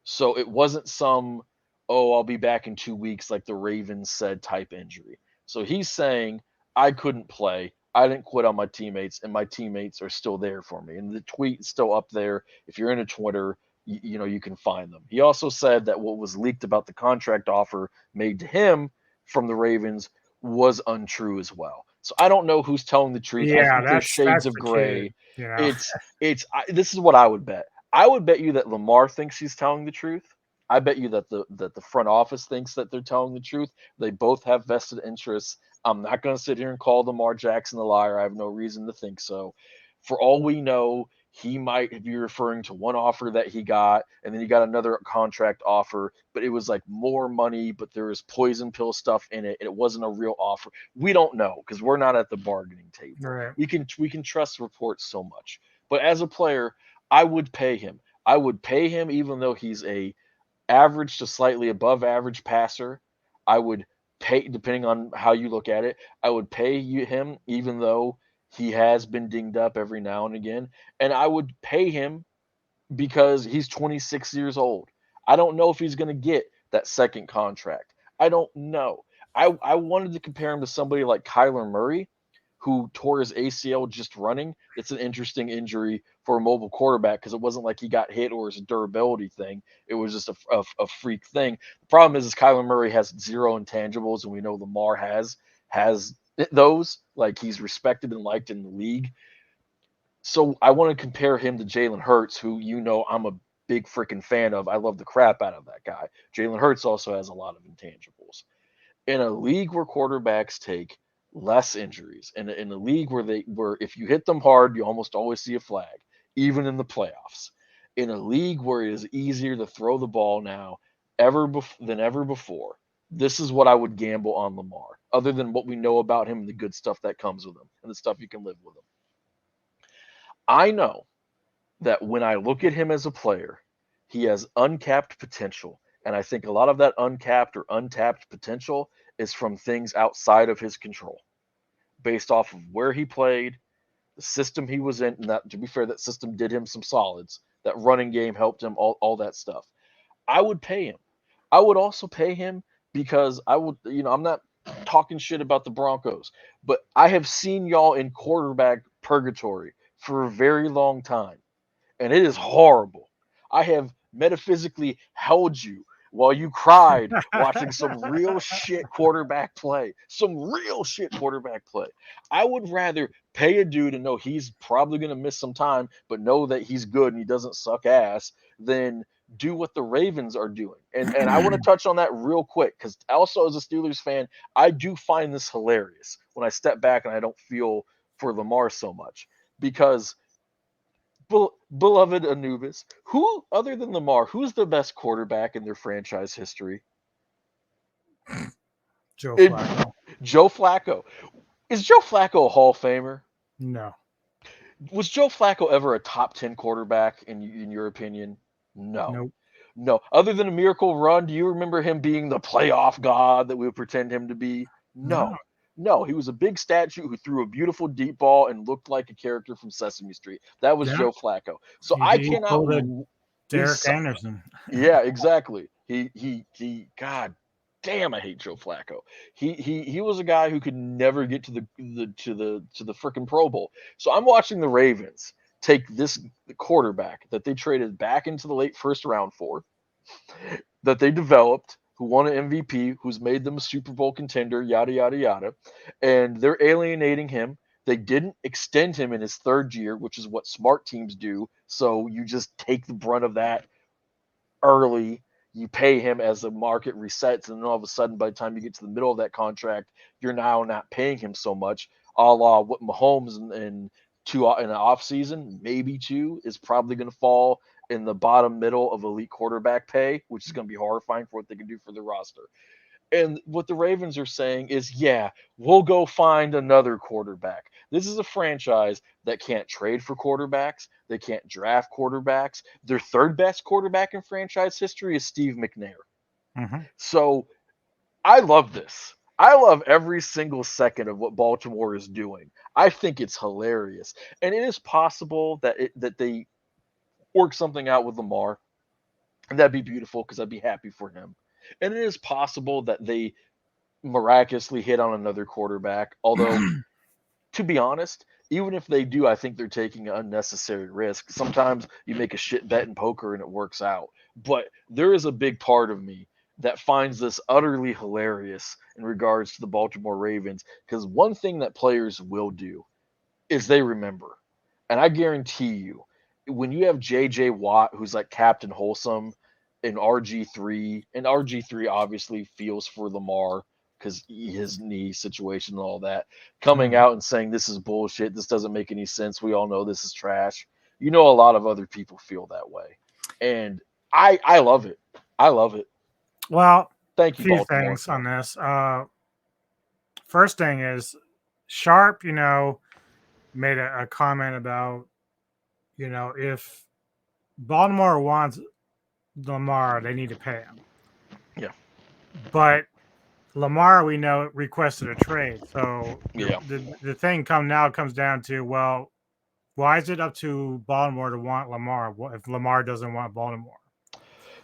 So it wasn't some, oh, I'll be back in 2 weeks like the Ravens said type injury. So he's saying, I couldn't play. I didn't quit on my teammates, and my teammates are still there for me. And the tweet is still up there. If you're into Twitter, you can find them. He also said that what was leaked about the contract offer made to him from the Ravens was untrue as well. So I don't know who's telling the truth. I Yeah, think there's shades that's of the gray. kid. This is what I would bet. I would bet you that Lamar thinks he's telling the truth. I bet you that the front office thinks that they're telling the truth. They both have vested interests. I'm not going to sit here and call Lamar Jackson a liar. I have no reason to think so. For all we know, he might be referring to one offer that he got, and then he got another contract offer, but it was like more money, but there was poison pill stuff in it, and it wasn't a real offer. We don't know because we're not at the bargaining table. Right. We can trust reports so much. But as a player, I would pay him. I would pay him even though he's a average to slightly above average passer. I would pay, depending on how you look at it, I would pay him even though he has been dinged up every now and again. And I would pay him because he's 26 years old. I don't know if he's going to get that second contract. I don't know. I wanted to compare him to somebody like Kyler Murray, who tore his ACL just running. It's an interesting injury for a mobile quarterback because it wasn't like he got hit or it's a durability thing. It was just a freak thing. The problem is Kyler Murray has 0 intangibles, and we know Lamar has those. Like, he's respected and liked in the league. So I want to compare him to Jalen Hurts, who I'm a big freaking fan of. I love the crap out of that guy. Jalen Hurts also has a lot of intangibles. In a league where quarterbacks take less injuries, in a league where if you hit them hard, you almost always see a flag, even in the playoffs. In a league where it is easier to throw the ball now than ever before, this is what I would gamble on Lamar, other than what we know about him and the good stuff that comes with him and the stuff you can live with him. I know that when I look at him as a player, he has uncapped potential. And I think a lot of that uncapped or untapped potential is from things outside of his control, based off of where he played, the system he was in. And that, to be fair, that system did him some solids. That running game helped him, all that stuff. I would pay him. I would also pay him because I'm not talking shit about the Broncos, but I have seen y'all in quarterback purgatory for a very long time, and it is horrible. I have metaphysically held you while you cried watching some real shit quarterback play. Some real shit quarterback play. I would rather pay a dude and know he's probably going to miss some time, but know that he's good and he doesn't suck ass, than do what the Ravens are doing. And I want to touch on that real quick, because also as a Steelers fan, I do find this hilarious when I step back and I don't feel for Lamar so much. Because beloved Anubis, who other than Lamar, who's the best quarterback in their franchise history? Joe Flacco. Joe Flacco. Is Joe Flacco a Hall of Famer? No. Was Joe Flacco ever a top 10 quarterback in your opinion? No. Nope. No. Other than a miracle run, do you remember him being the playoff god that we would pretend him to be? No. No, he was a big statue who threw a beautiful deep ball and looked like a character from Sesame Street. That was Joe Flacco. So I cannot. Derek Anderson. Yeah, exactly. He. God damn, I hate Joe Flacco. He was a guy who could never get to the freaking Pro Bowl. So I'm watching the Ravens take this quarterback that they traded back into the late first round for, that they developed, who won an MVP, who's made them a Super Bowl contender, yada, yada, yada. And they're alienating him. They didn't extend him in his third year, which is what smart teams do. So you just take the brunt of that early. You pay him as the market resets. And then all of a sudden, by the time you get to the middle of that contract, you're now not paying him so much, a la what Mahomes in an off season, maybe two, is probably going to fall in the bottom middle of elite quarterback pay, which is going to be horrifying for what they can do for the roster. And what the Ravens are saying is, yeah, we'll go find another quarterback. This is a franchise that can't trade for quarterbacks. They can't draft quarterbacks. Their third best quarterback in franchise history is Steve McNair. Mm-hmm. So I love this. I love every single second of what Baltimore is doing. I think it's hilarious. And it is possible that they work something out with Lamar, and that'd be beautiful because I'd be happy for him. And it is possible that they miraculously hit on another quarterback. Although, to be honest, even if they do, I think they're taking an unnecessary risk. Sometimes you make a shit bet in poker and it works out. But there is a big part of me that finds this utterly hilarious in regards to the Baltimore Ravens, because one thing that players will do is they remember. And I guarantee you, when you have JJ Watt, who's like Captain Wholesome, and RG3, and RG3 obviously feels for Lamar because his knee situation and all that, coming out and saying this is bullshit, this doesn't make any sense, we all know this is trash. You know, a lot of other people feel that way. And I love it. I love it. Well, thank you, few Baltimore. Things on this. First thing is, Sharp, made a comment about, if Baltimore wants Lamar, they need to pay him. Yeah. But Lamar, we know, requested a trade. So the thing comes down to, well, why is it up to Baltimore to want Lamar if Lamar doesn't want Baltimore?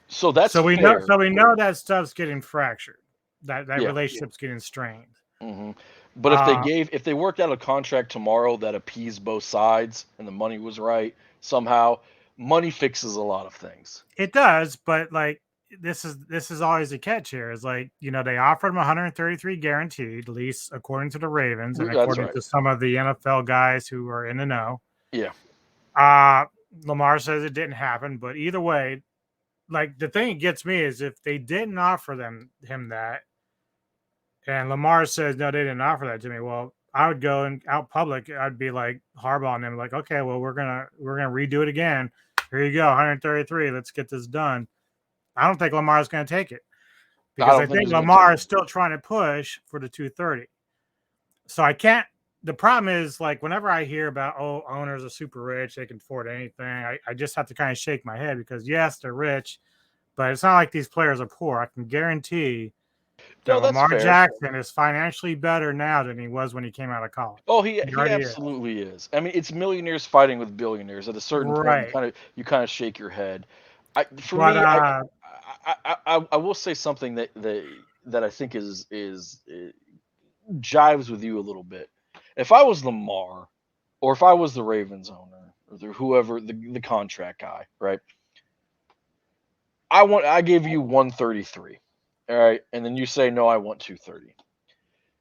So that's we fair. know that stuff's getting fractured. That relationship's getting strained. Mm-hmm. But if they worked out a contract tomorrow that appeased both sides and the money was right, somehow money fixes a lot of things. It does, but like this is always a catch here. Is like, they offered him 133 guaranteed, at least according to the Ravens and according to some of the NFL guys who are in the know. Yeah. Lamar says it didn't happen, but either way, like the thing that gets me is if they didn't offer him that, and Lamar says no, they didn't offer that to me. Well, I would go and out public, I'd be like Harbaugh and them, like, okay, well, we're gonna redo it again. Here you go, 133. Let's get this done. I don't think Lamar's going to take it because I think Lamar is still trying to push for the 230. So I can't. The problem is, like, whenever I hear about, owners are super rich, they can afford anything, I just have to kind of shake my head because, yes, they're rich, but it's not like these players are poor. I can guarantee that Lamar Jackson is financially better now than he was when he came out of college. Oh, he absolutely is. I mean, it's millionaires fighting with billionaires. At a certain point, you kind of shake your head. I will say something that I think is jives with you a little bit. If I was Lamar, or if I was the Ravens owner, or whoever the contract guy, right? I gave you 133. All right, and then you say no, I want 230.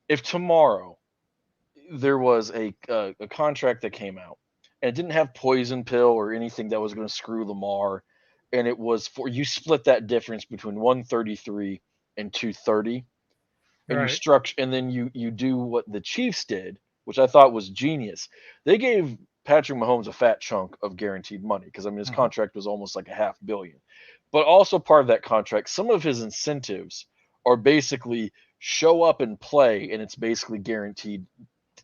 If tomorrow there was a contract that came out and it didn't have poison pill or anything that was going to screw Lamar, and it was for you split that difference between 133 and 230, and you Right. structure, and then you do what the Chiefs did, which I thought was genius. They gave Patrick Mahomes a fat chunk of guaranteed money because I mean his Mhm. contract was almost like a $500 million, but also part of that contract, some of his incentives are basically show up and play, and it's basically guaranteed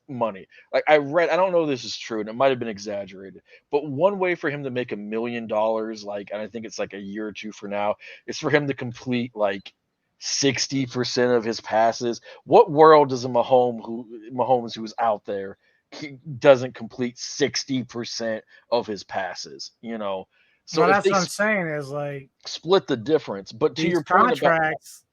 money. Like I read, I don't know if this is true, and it might have been exaggerated, but one way for him to make $1 million, like, and I think it's like a year or two for now, is for him to complete like 60% of his passes. What world does a Mahomes who is out there doesn't complete 60% of his passes? You know, so Well, if that's they what I'm saying is like split the difference, but to these your point about contracts.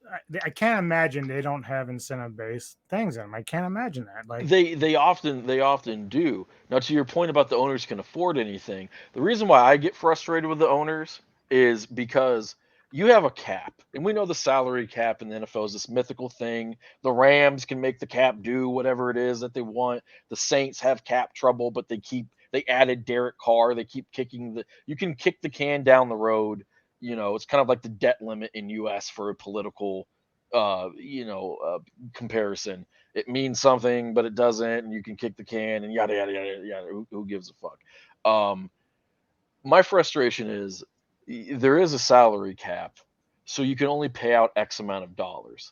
I can't imagine they don't have incentive based things in them. I can't imagine that. Like, they often do. Now, to your point about the owners can afford anything, the reason why I get frustrated with the owners is because you have a cap, and we know the salary cap in the NFL is this mythical thing. The Rams can make the cap do whatever it is that they want. The Saints have cap trouble, but they added Derek Carr. They keep kicking the you can kick the can down the road. You know, it's kind of like the debt limit in US for a political comparison. It means something, but it doesn't, and you can kick the can and yada yada yada yada. Who gives a fuck? Um, my frustration is there is a salary cap, so you can only pay out X amount of dollars.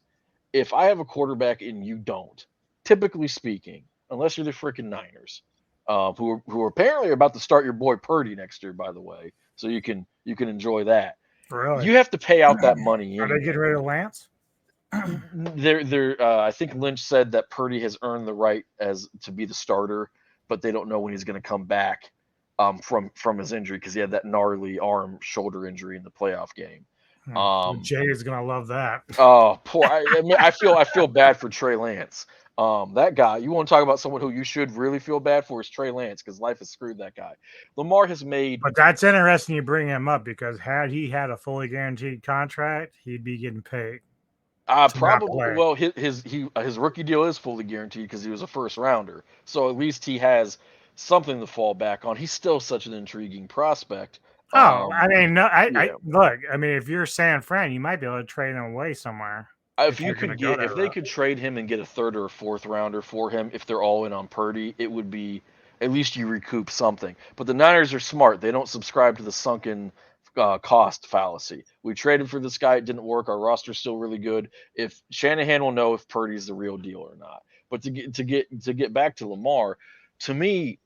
If I have a quarterback and you don't, typically speaking, unless you're the freaking Niners, who apparently are about to start your boy Purdy next year, by the way, so you can enjoy that. really, You have to pay out that money are they anyway. getting rid of Lance? I think Lynch said that Purdy has earned the right as to be the starter, but they don't know when he's going to come back from his injury because he had that gnarly arm shoulder injury in the playoff game. Jay is gonna love that. Oh, poor. I mean, I feel bad for Trey Lance. That guy. You want to talk about someone who you should really feel bad for is Trey Lance because life has screwed that guy. Lamar has made But that's interesting you bring him up because had he had a fully guaranteed contract, he'd be getting paid to not probably play. well his rookie deal is fully guaranteed because he was a first rounder, so at least he has something to fall back on. He's still such an intriguing prospect. Oh, I mean, no, I Yeah, look. I mean, if you're San Fran, you might be able to trade him away somewhere if if you you're going to could go get that if they route. could trade him and get a third or a fourth rounder for him, if they're all in on Purdy, it would be at least you recoup something. But the Niners are smart; they don't subscribe to the sunken cost fallacy. We traded for this guy; it didn't work. Our roster's still really good. If Shanahan will know if Purdy's the real deal or not. But to get back to Lamar, to me,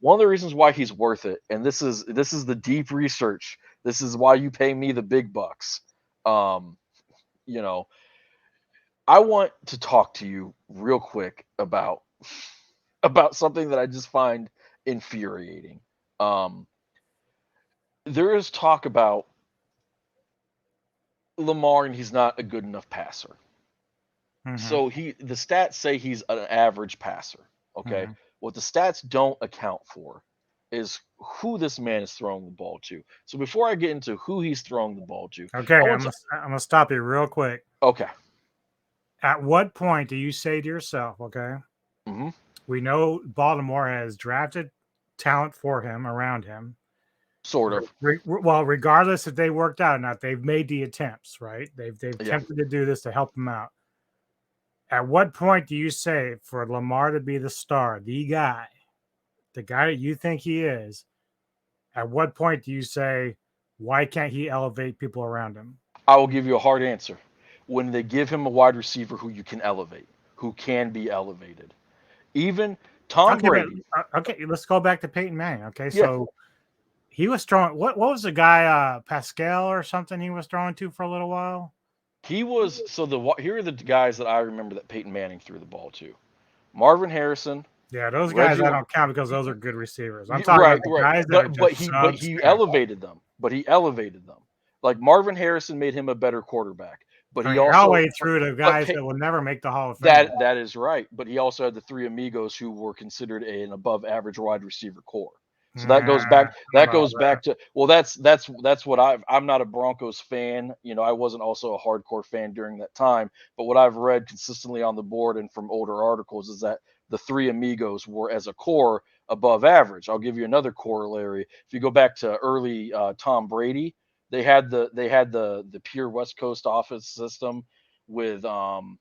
one of the reasons why he's worth it, and this is the deep research. This is why you pay me the big bucks. Um, you know, I want to talk to you real quick about something that I just find infuriating. Um, there is talk about Lamar and he's not a good enough passer. Hmm. So the stats say he's an average passer. Okay, Hmm. what the stats don't account for is who this man is throwing the ball to. So before I get into who he's throwing the ball to, Okay, I want to. I'm gonna stop you real quick. Okay. At what point do you say to yourself, okay, Hmm. we know Baltimore has drafted talent for him around him. Sort of. Well, regardless if they worked out or not, they've made the attempts, right? They've Yeah. attempted to do this to help him out. At what point do you say for Lamar to be the star, the guy that you think he is? At what point do you say, why can't he elevate people around him? I will give you a hard answer. When they give him a wide receiver who you can elevate, who can be elevated. Even Tom Okay, but Brady. okay, let's go back to Peyton Manning. Okay, Yeah, so he was throwing what was the guy Pascal or something he was throwing to for a little while? he was. So here are the guys that I remember that Peyton Manning threw the ball to: Marvin Harrison, Yeah, those guys Reggie. I don't count because those are good receivers. I'm talking about Right, the right. guys that are But just he substandard. elevated them. But he elevated them. Like Marvin Harrison made him a better quarterback. But I he mean, also Elway threw to but guys that will never make the Hall of Fame. that is right. But he also had the three amigos who were considered an above average wide receiver core. So that goes Nah, I back. don't That know goes about that. back to well. That's what I'm not a Broncos fan. I wasn't also a hardcore fan during that time. But what I've read consistently on the board and from older articles is that the three amigos were, as a core, above average. I'll give you another corollary. If you go back to early Tom Brady, they had the pure West Coast office system with those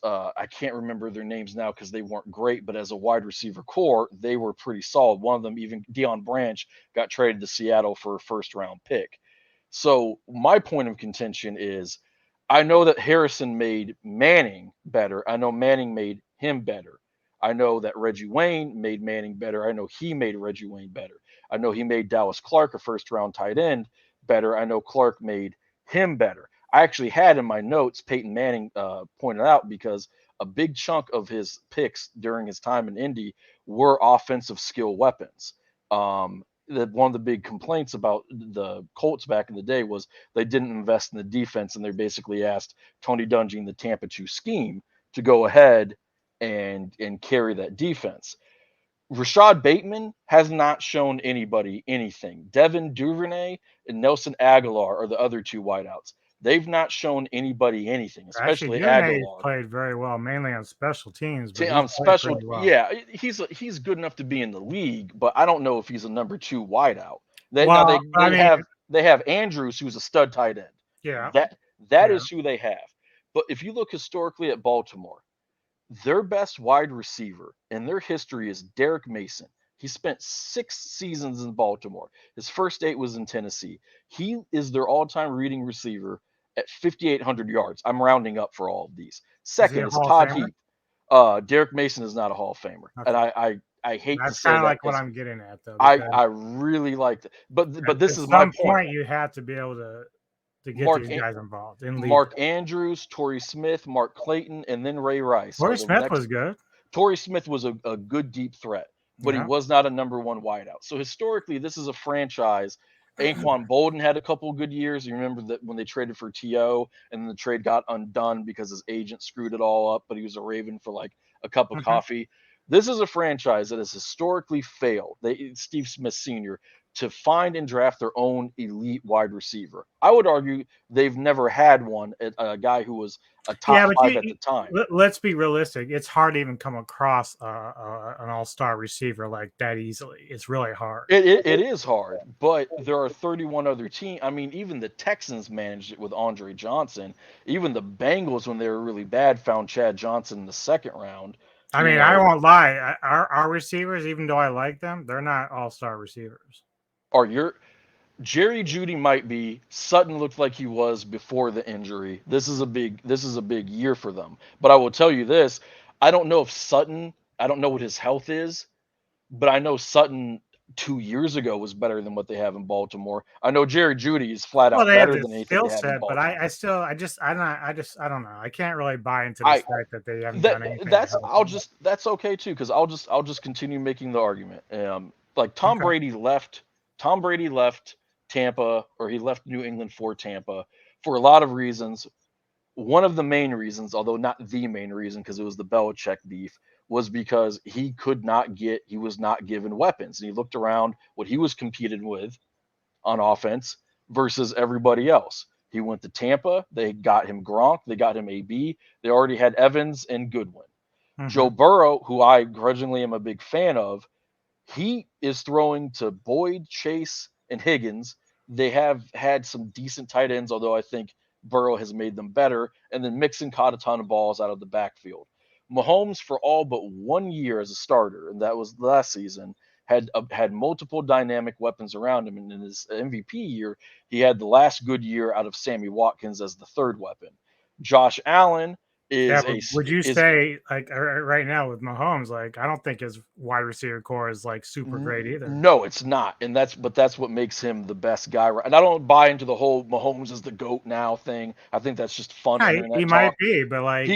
I can't remember their names now because they weren't great, but as a wide receiver core, they were pretty solid. One of them, even Deion Branch, got traded to Seattle for a first round pick. So my point of contention is I know that Harrison made Manning better. I know Manning made him better. I know that Reggie Wayne made Manning better. I know he made Reggie Wayne better. I know he made Dallas Clark, a first round tight end, better. I know Clark made him better. I actually had in my notes Peyton Manning pointed out because a big chunk of his picks during his time in Indy were offensive skill weapons. That one of the big complaints about the Colts back in the day was they didn't invest in the defense, and they basically asked Tony Dungy and the Tampa 2 scheme to go ahead and carry that defense. Rashad Bateman has not shown anybody anything. Devin Duvernay and Nelson Aguilar are the other two wideouts. They've not shown anybody anything, Actually, especially Duvernay Aguilar. played very well, mainly on special teams, but he's On played special, pretty well. yeah, he's good enough to be in the league, but I don't know if he's a number two wideout. They now Well, they I they mean, have they have Andrews, who's a stud tight end. yeah, That yeah. is who they have. But if you look historically at Baltimore, their best wide receiver in their history is Derek Mason. He spent 6 seasons in Baltimore. His first 8 was in Tennessee. He is their all-time leading receiver at 5,800 yards. I'm rounding up for all of these. Is he Second a is Hall of Todd Famer? Heap. Derek Mason is not a Hall of Famer, and Okay, I hate to that's say kind of that like what because I'm getting at, though, I because I really liked it. But at this is my some point. point you have to be able to get Mark these guys involved and lead Mark them. Andrews, Torrey Smith, Mark Clayton, and then Ray Rice are Torrey the Smith next. was good. Torrey Smith was a good deep threat, but he Yeah. was not a number one wideout. So historically, this is a franchise. Anquan Bolden had a couple of good years. You remember that when they traded for T.O. and then the trade got undone because his agent screwed it all up, but he was a Raven for like a cup of Mhm. coffee. This is a franchise that has historically failed. Steve Smith Sr. to find and draft their own elite wide receiver. I would argue they've never had one, a guy who was a top Yeah, but five at the time. let's be realistic. It's hard to even come across an all-star receiver like that easily. It's really hard. It is hard, but there are 31 other teams. I mean, even the Texans managed it with Andre Johnson. Even the Bengals, when they were really bad, found Chad Johnson in the second round. I You mean, I know, won't lie. Our receivers, even though I like them, they're not all-star receivers. or your Jerry Judy might be. Sutton looked like he was before the injury. This is a big year for them. But I will tell you this: I don't know if Sutton. I don't know what his health is, but I know Sutton 2 years ago was better than what they have in Baltimore. I know Jerry Judy is flat Well, out they have better the than anything skill they have in set, but Baltimore. I don't know. I can't really buy into this I fact that they haven't that done anything to that's help I'll them. just that's okay too because I'll just continue making the argument. Like Okay. Tom Brady left Tampa, or he left New England for Tampa for a lot of reasons. One of the main reasons, although not the main reason, because it was the Belichick beef, was because he was not given weapons, and he looked around what he was competing with on offense versus everybody else. He went to Tampa. They got him Gronk. They got him AB. They already had Evans and Goodwin. Hmm. Joe Burrow, who I grudgingly am a big fan of, he is throwing to Boyd, Chase, and Higgins. They have had some decent tight ends, although I think Burrow has made them better. And then Mixon caught a ton of balls out of the backfield. Mahomes, for all but 1 year as a starter, and that was last season, had multiple dynamic weapons around him. And in his MVP year, he had the last good year out of Sammy Watkins as the third weapon. Josh Allen Yeah, is but a would you is say like right now with Mahomes, like I don't think his wide receiver core is like super great either. No, it's not, and that's what makes him the best guy. And I don't buy into the whole Mahomes is the goat now thing. I think that's just fun Yeah, he internet might talk. be, but like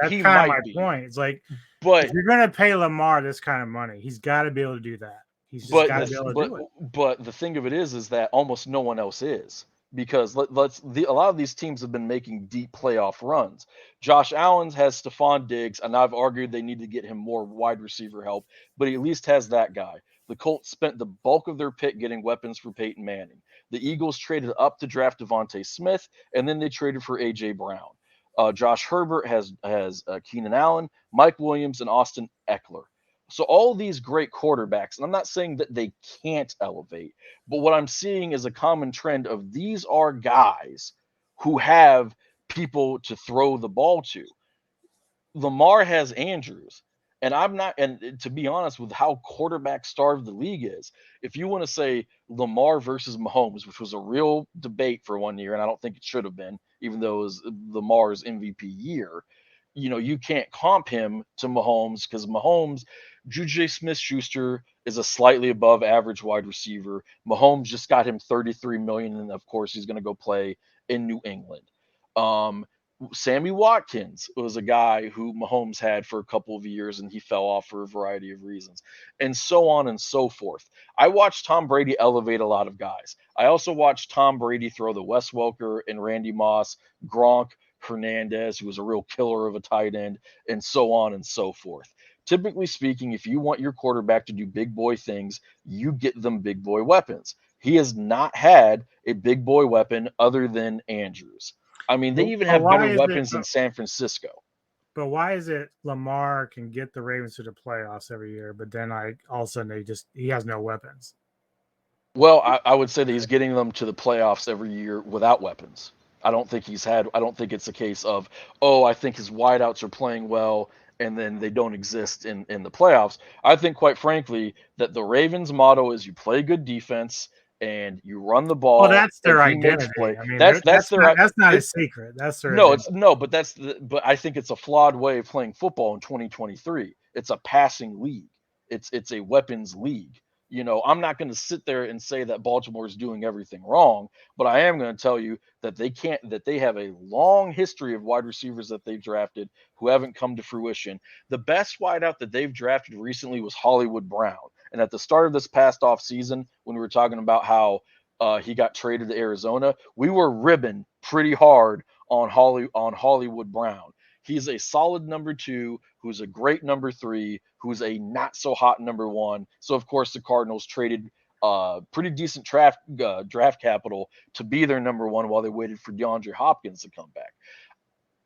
that's He kind of my might be, point. It's like if but you're gonna pay Lamar this kind of money, he's got to be able to do that. He's just But got the to be th- able to do it. but the thing of it is that almost no one else is, because a lot of these teams have been making deep playoff runs. Josh Allen has Stephon Diggs, and I've argued they need to get him more wide receiver help, but he at least has that guy. The Colts spent the bulk of their pick getting weapons for Peyton Manning. The Eagles traded up to draft Devontae Smith, and then they traded for A.J. Brown. Josh Herbert has Keenan Allen, Mike Williams, and Austin Eckler. So all these great quarterbacks, and I'm not saying that they can't elevate, but what I'm seeing is a common trend of these are guys who have people to throw the ball to. Lamar has Andrews. And I'm not, and to be honest, with how quarterback starved the league is, if you want to say Lamar versus Mahomes, which was a real debate for 1 year, and I don't think it should have been, even though it was Lamar's MVP year, you can't comp him to Mahomes because Mahomes, Juju Smith-Schuster is a slightly above average wide receiver. Mahomes just got him $33 million, and of course he's going to go play in New England. Sammy Watkins was a guy who Mahomes had for a couple of years, and he fell off for a variety of reasons, and so on and so forth. I watched Tom Brady elevate a lot of guys. I also watched Tom Brady throw the Wes Welker and Randy Moss, Gronk, Hernandez, who was a real killer of a tight end, and so on and so forth. Typically speaking, if you want your quarterback to do big boy things, you get them big boy weapons. He has not had a big boy weapon other than Andrews. I mean, they even have better weapons in San Francisco. But why is it Lamar can get the Ravens to the playoffs every year, but then all of a sudden he has no weapons? Well, I would say that he's getting them to the playoffs every year without weapons. I don't think it's a case of, I think his wideouts are playing well and then they don't exist in the playoffs. I think, quite frankly, that the Ravens' motto is you play good defense and you run the ball. Well, that's their identity. I mean, that's not a secret. That's their identity. But I think it's a flawed way of playing football in 2023. It's a passing league. It's a weapons league. I'm not going to sit there and say that Baltimore is doing everything wrong, but I am going to tell you that they have a long history of wide receivers that they've drafted who haven't come to fruition. The best wideout that they've drafted recently was Hollywood Brown. And at the start of this past off season, when we were talking about how he got traded to Arizona, we were ribbing pretty hard on Hollywood Brown. He's a solid number 2, who's a great number 3, who's a not so hot number 1. So of course the Cardinals traded pretty decent draft capital to be their number 1 while they waited for DeAndre Hopkins to come back.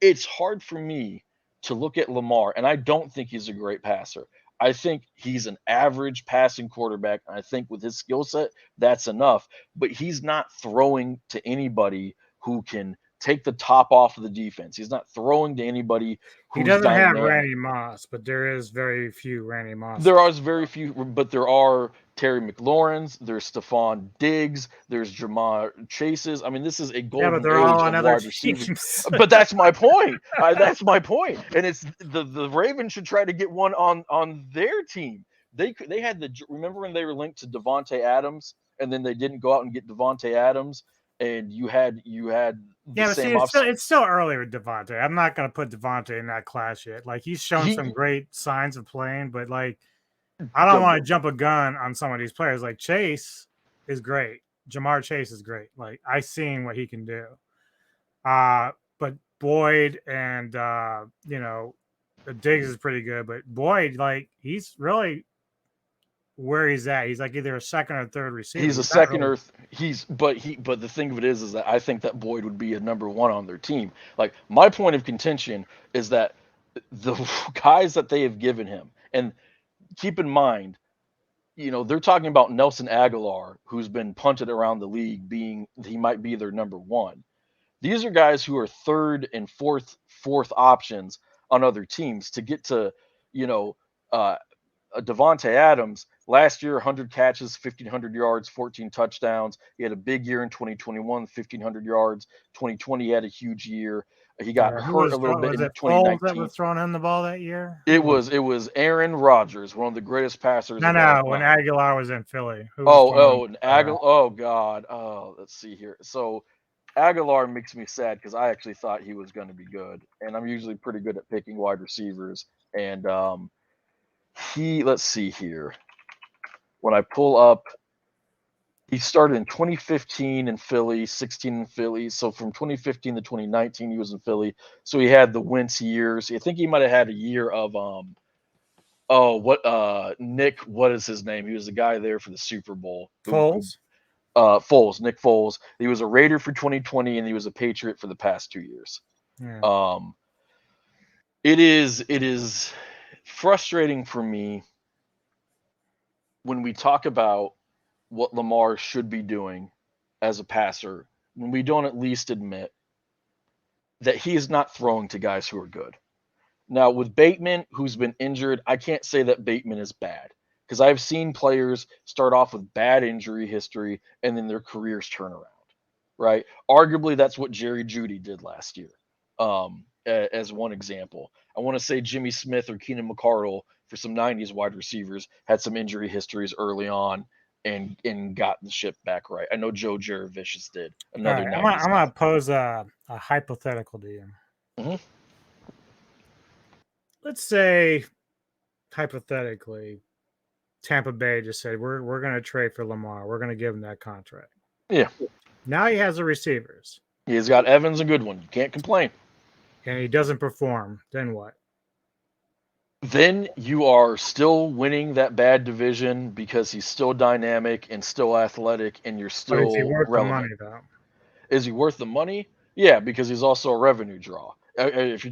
It's hard for me to look at Lamar, and I don't think he's a great passer. I think he's an average passing quarterback. And I think with his skill set, that's enough. But he's not throwing to anybody who can take the top off of the defense. He's not throwing to anybody who's He doesn't dynamic. have Randy Moss, but there is very few Randy Moss. There are very few, but there are Terry McLaurin's, there's Stephon Diggs, there's Jamar Chase's. I mean, this is a golden age of wide receivers. But that's my point. That's my point. And it's the Ravens should try to get one on their team. They had remember when they were linked to Devontae Adams, and then they didn't go out and get Devontae Adams, and you had but see, it's still early with Devontae. I'm not going to put Devontae in that class yet. Like, he's shown some great signs of playing, but like, I don't want to jump a gun on some of these players. Like, Chase is great. Jamar Chase is great. Like, I've seen what he can do. But Boyd and Diggs is pretty good. But Boyd, like, he's really where he's at. He's like either a second or third receiver. He's a second or but the thing of it is that I think that Boyd would be a number 1 on their team. Like, my point of contention is that the guys that they have given him, and keep in mind, they're talking about Nelson Aguilar, who's been punted around the league, he might be their number 1. These are guys who are third and fourth options on other teams to get to, Devontae Adams. Last year, 100 catches, 1,500 yards, 14 touchdowns. He had a big year in 2021, 1,500 yards. 2020, he had a huge year. He got hurt a little bit in 2019. That was throwing him the ball that year? It was Aaron Rodgers, one of the greatest passers. No, when Aguilar was in Philly. Aguilar. Oh, God. Oh, let's see here. So Aguilar makes me sad because I actually thought he was going to be good. And I'm usually pretty good at picking wide receivers. And let's see here. When I pull up, he started in 2015 in Philly, 16 in Philly. So from 2015 to 2019, he was in Philly. So he had the Wentz years. I think he might have had a year of Oh, what Nick, what is his name? He was the guy there for the Super Bowl. Foles. Foles, Nick Foles. He was a Raider for 2020 and he was a Patriot for the past 2 years. Yeah. It is frustrating for me when we talk about what Lamar should be doing as a passer, when we don't at least admit that he is not throwing to guys who are good. Now, with Bateman, who's been injured, I can't say that Bateman is bad because I've seen players start off with bad injury history and then their careers turn around, right? Arguably, that's what Jerry Jeudy did last year, as one example. I want to say Jimmy Smith or Keenan McCardle for some 90s wide receivers had some injury histories early on and got the ship back right. I know Joe Jurevicius did, All another right, 90s I'm guy. gonna pose a hypothetical to you. Mhm. Let's say, hypothetically, Tampa Bay just said we're gonna trade for Lamar. We're gonna give him that contract. Yeah, Now he has the receivers, he's got Evans, a good one. You can't complain. and he doesn't perform. Then what? Then you are still winning that bad division because he's still dynamic and still athletic and you're But is he still worth the relevant. money though? Is he worth the money? Yeah, because he's also a revenue draw. If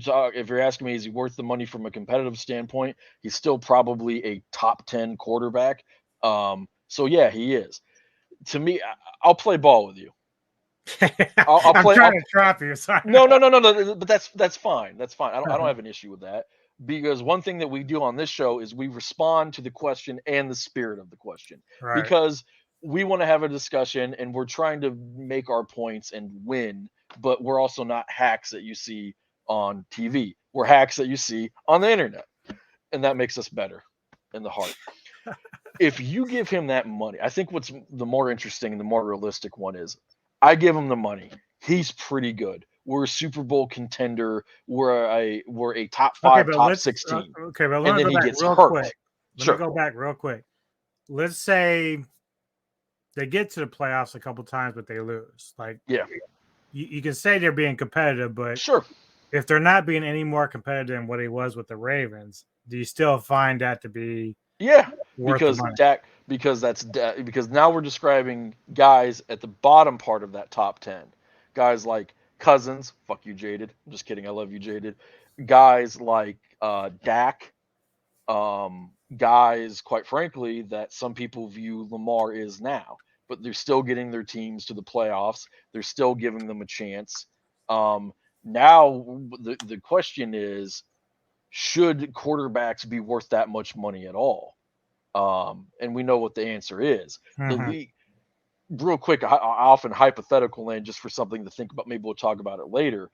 you're asking me, is he worth the money from a competitive standpoint? He's still probably a top 10 quarterback. So yeah, he is. To me, I'll play ball with you. I'll I'm play. trying to trap you. Sorry. No. But that's fine. That's fine. I don't have an issue with that because one thing that we do on this show is we respond to the question and the spirit of the question Right. because we want to have a discussion and we're trying to make our points and win, but we're also not hacks that you see on TV. We're hacks that you see on the internet, and that makes us better in the heart. If you give him that money, I think what's the more interesting and the more realistic one is I give him the money. He's pretty good. We're a Super Bowl contender. We're a top Okay, five, but top let's 16. okay, but let And me then go he back gets real hurt. quick. Let me Sure. go back real quick. Let's say they get to the playoffs a couple times, but they lose. Like, Yeah. you can say they're being competitive, but Sure. if they're not being any more competitive than what he was with the Ravens, do you still find that to be Yeah. worth the money? Because now we're describing guys at the bottom part of that top 10. Guys like Cousins, fuck you, Jaded. I'm just kidding. I love you, Jaded. Guys like Dak, guys, quite frankly, that some people view Lamar is now, but they're still getting their teams to the playoffs. They're still giving them a chance. Now the question is, should quarterbacks be worth that much money at all? And we know what the answer is. The Mhm. league, real quick, I often hypothetical land just for something to think about. Maybe we'll talk about it later.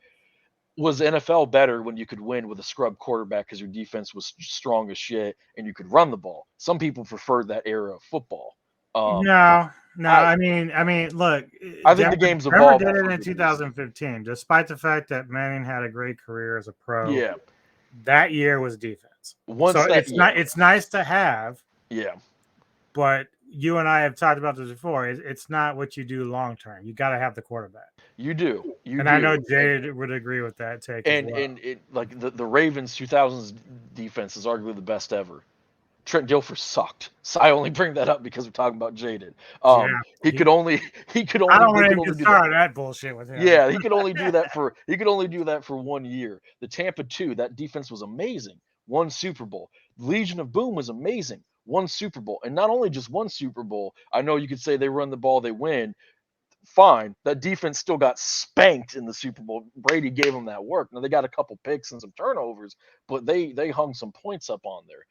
Was NFL better when you could win with a scrub quarterback because your defense was strong as shit and you could run the ball? Some people preferred that era of football. No. I I mean, look, I think the game's Denver evolved did it for a in good reason. 2015, despite the fact that Manning had a great career as a pro. Yeah. That year was defense. Once So that, yeah, it's nice to have, yeah, but you and I have talked about this before. It's not what you do long term. You got to have the quarterback. you do, And I know and Jay would agree with that take as and well. and it like the Ravens 2000s defense is arguably the best ever. Trent Dilfer sucked. So I only bring that up because we're talking about Jaded. Yeah. He could only he could I only don't they want to could even only get do that. started that bullshit with him. Yeah, he could only do that for 1 year. The Tampa 2, that defense was amazing. One Super Bowl. Legion of Boom was amazing. One Super Bowl. And not only just one Super Bowl, I know you could say they run the ball, they win. Fine. That defense still got spanked in the Super Bowl. Brady gave them that work. Now they got a couple picks and some turnovers, but they hung some points up on there.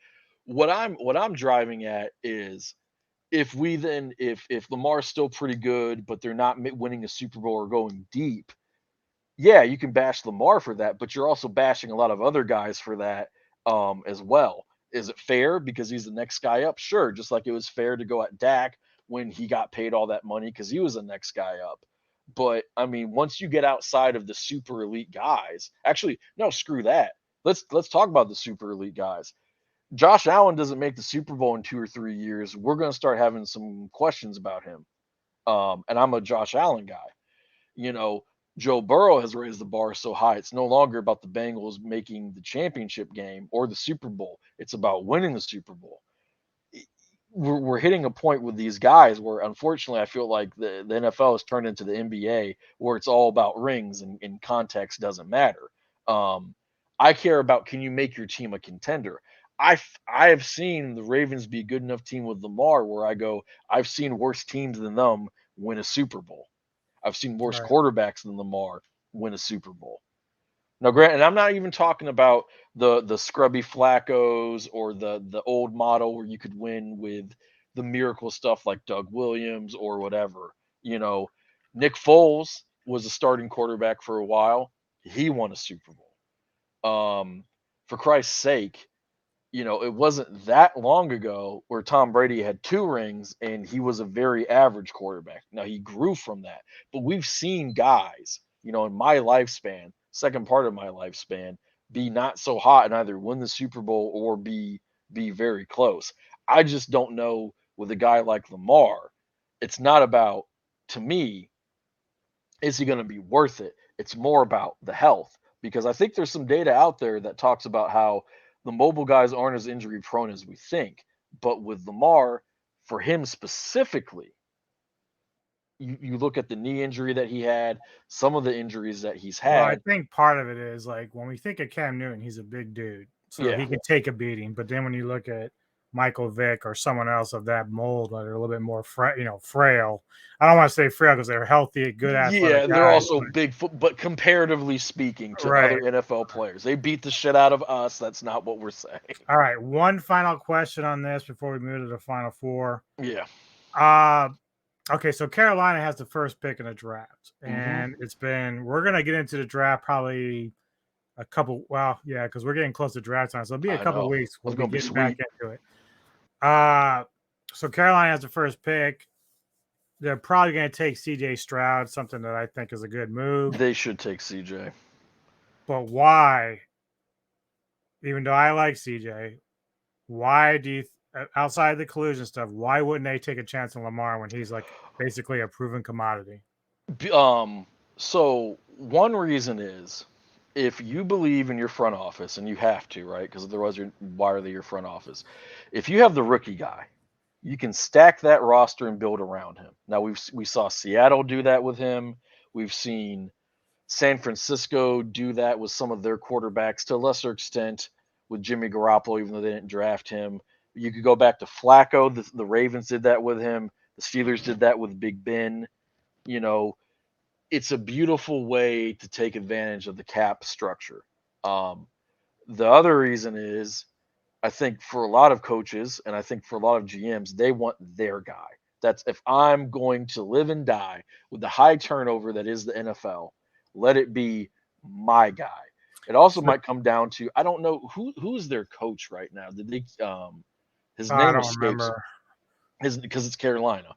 What I'm driving at is if Lamar's still pretty good, but they're not winning a Super Bowl or going deep, yeah, you can bash Lamar for that, but you're also bashing a lot of other guys for that as well. Is it fair because he's the next guy up? Sure, just like it was fair to go at Dak when he got paid all that money because he was the next guy up. But I mean, once you get outside of the super elite guys, actually, no, screw that. Let's talk about the super elite guys. Josh Allen doesn't make the Super Bowl in 2 or 3 years. We're going to start having some questions about him. And I'm a Josh Allen guy. You know, Joe Burrow has raised the bar so high. It's no longer about the Bengals making the championship game or the Super Bowl. It's about winning the Super Bowl. We're hitting a point with these guys where, unfortunately, I feel like the NFL has turned into the NBA, where it's all about rings and context doesn't matter. Um, I care about, can you make your team a contender? I have seen the Ravens be a good enough team with Lamar where I go, I've seen worse teams than them win a Super Bowl. I've seen worse Right. quarterbacks than Lamar win a Super Bowl. Now, Grant, and I'm not even talking about the scrubby Flaccos or the old model where you could win with the miracle stuff like Doug Williams or whatever. You know, Nick Foles was a starting quarterback for a while. He won a Super Bowl. For Christ's sake, it wasn't that long ago where Tom Brady had 2 rings and he was a very average quarterback. Now he grew from that, but we've seen guys, in my lifespan, second part of my lifespan, be not so hot and either win the Super Bowl or be very close. I just don't know with a guy like Lamar. It's not about, to me, is he going to be worth it? It's more about the health, because I think there's some data out there that talks about how the mobile guys aren't as injury prone as we think. But with Lamar, for him specifically, you look at the knee injury that he had, some of the injuries that he's Well, I had. think part of it is like when we think of Cam Newton, he's a big dude, so Yeah. he could take a beating. But then when you look at Michael Vick or someone else of that mold, that are a little bit more, frail. I don't want to say frail because they're healthy, good athletic Yeah, they're guys. also big, but comparatively speaking to Right. other NFL players, they beat the shit out of us. That's not what we're saying. All right. One final question on this before we move to the final four. Yeah. Uh okay, so Carolina has the first pick in the draft, Hmm. and we're gonna get into the draft probably a couple. Well, yeah, because we're getting close to draft time, so it'll be a I couple know. weeks. We'll That's be gonna be getting back sweet. into it. Uh, so Carolina has the first pick. They're probably going to take C.J. Stroud, something that I think is a good move. They should take CJ. But why? Even though I like C.J., why do you, outside the collusion stuff, why wouldn't they take a chance on Lamar when he's like basically a proven commodity? B- Um, so one reason is, if you believe in your front office, and you have to, right? Because otherwise, why are they your front office? If you have the rookie guy, you can stack that roster and build around him. Now we saw Seattle do that with him. We've seen San Francisco do that with some of their quarterbacks to a lesser extent with Jimmy Garoppolo, even though they didn't draft him. You could go back to Flacco. The Ravens did that with him. The Steelers did that with Big Ben. You know, it's a beautiful way to take advantage of the cap structure. Um, the other reason is, I think for a lot of coaches and I think for a lot of GMs, they want their guy. That's, if I'm going to live and die with the high turnover that is the NFL, let it be my guy. It also So might come down to, I don't know who's their coach right now. Did they his I name don't escapes remember. his, because it's Carolina.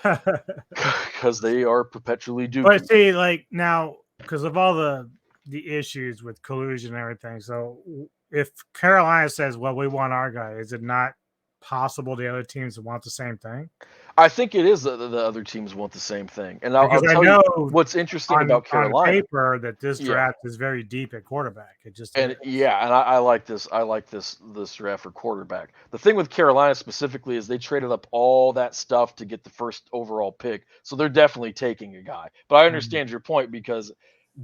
Because they are perpetually But dookie. see, like now, because of all the issues with collusion and everything, so if Carolina says, "Well, we want our guy," is it not possible the other teams want the same thing? I think it is that the other teams want the same thing. And I'll Because I tell you know what's interesting on about on Carolina. paper that this Yeah. draft is very deep at quarterback. It just And is. yeah, and I like this. I like this draft for quarterback. The thing with Carolina specifically is they traded up all that stuff to get the first overall pick, so they're definitely taking a guy. But I Mhm. understand your point, because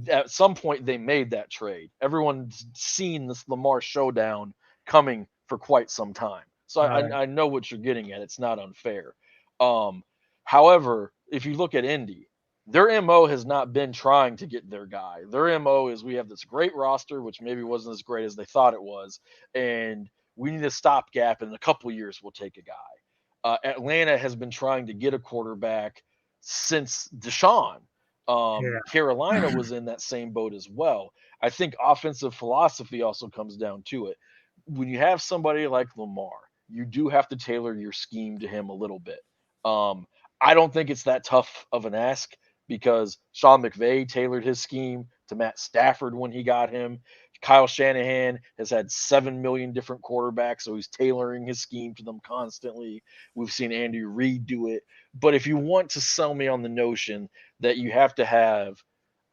at some point they made that trade. Everyone's seen this Lamar showdown coming for quite some time, so All right. I know what you're getting at. It's not unfair. Um, However, if you look at Indy, their MO has not been trying to get their guy. Their MO is, we have this great roster, which maybe wasn't as great as they thought it was, and we need a stopgap. In a couple of years, we'll take a guy. Atlanta has been trying to get a quarterback since Deshaun. Yeah. Carolina was in that same boat as well. I think offensive philosophy also comes down to it. When you have somebody like Lamar, you do have to tailor your scheme to him a little bit. Um, I don't think it's that tough of an ask, because Sean McVay tailored his scheme to Matt Stafford when he got him. Kyle Shanahan has had 7 million different quarterbacks, so he's tailoring his scheme to them constantly. We've seen Andy Reid do it. But if you want to sell me on the notion that you have to have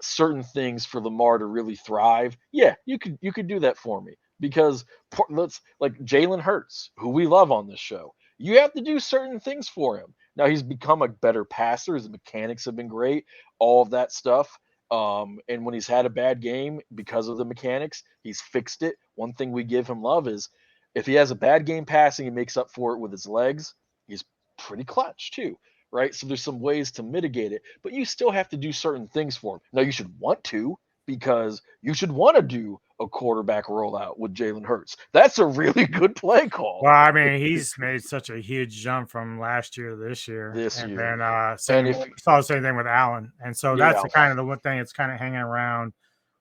certain things for Lamar to really thrive, yeah, you could do that for me because let's like Jalen Hurts, who we love on this show. You have to do certain things for him. Now he's become a better passer. His mechanics have been great, all of that stuff. And when he's had a bad game because of the mechanics, he's fixed it. One thing we give him love is if he has a bad game passing, he makes up for it with his legs. He's pretty clutch too, right? So there's some ways to mitigate it, but you still have to do certain things for him. Now you should want to because you should want to do a quarterback rollout with Jalen Hurts. That's a really good play call. Well, I mean, he's made such a huge jump from last year to this year, This and year. then And same if saw the same thing with Allen, and so that's yeah, the kind of the one thing that's kind of hanging around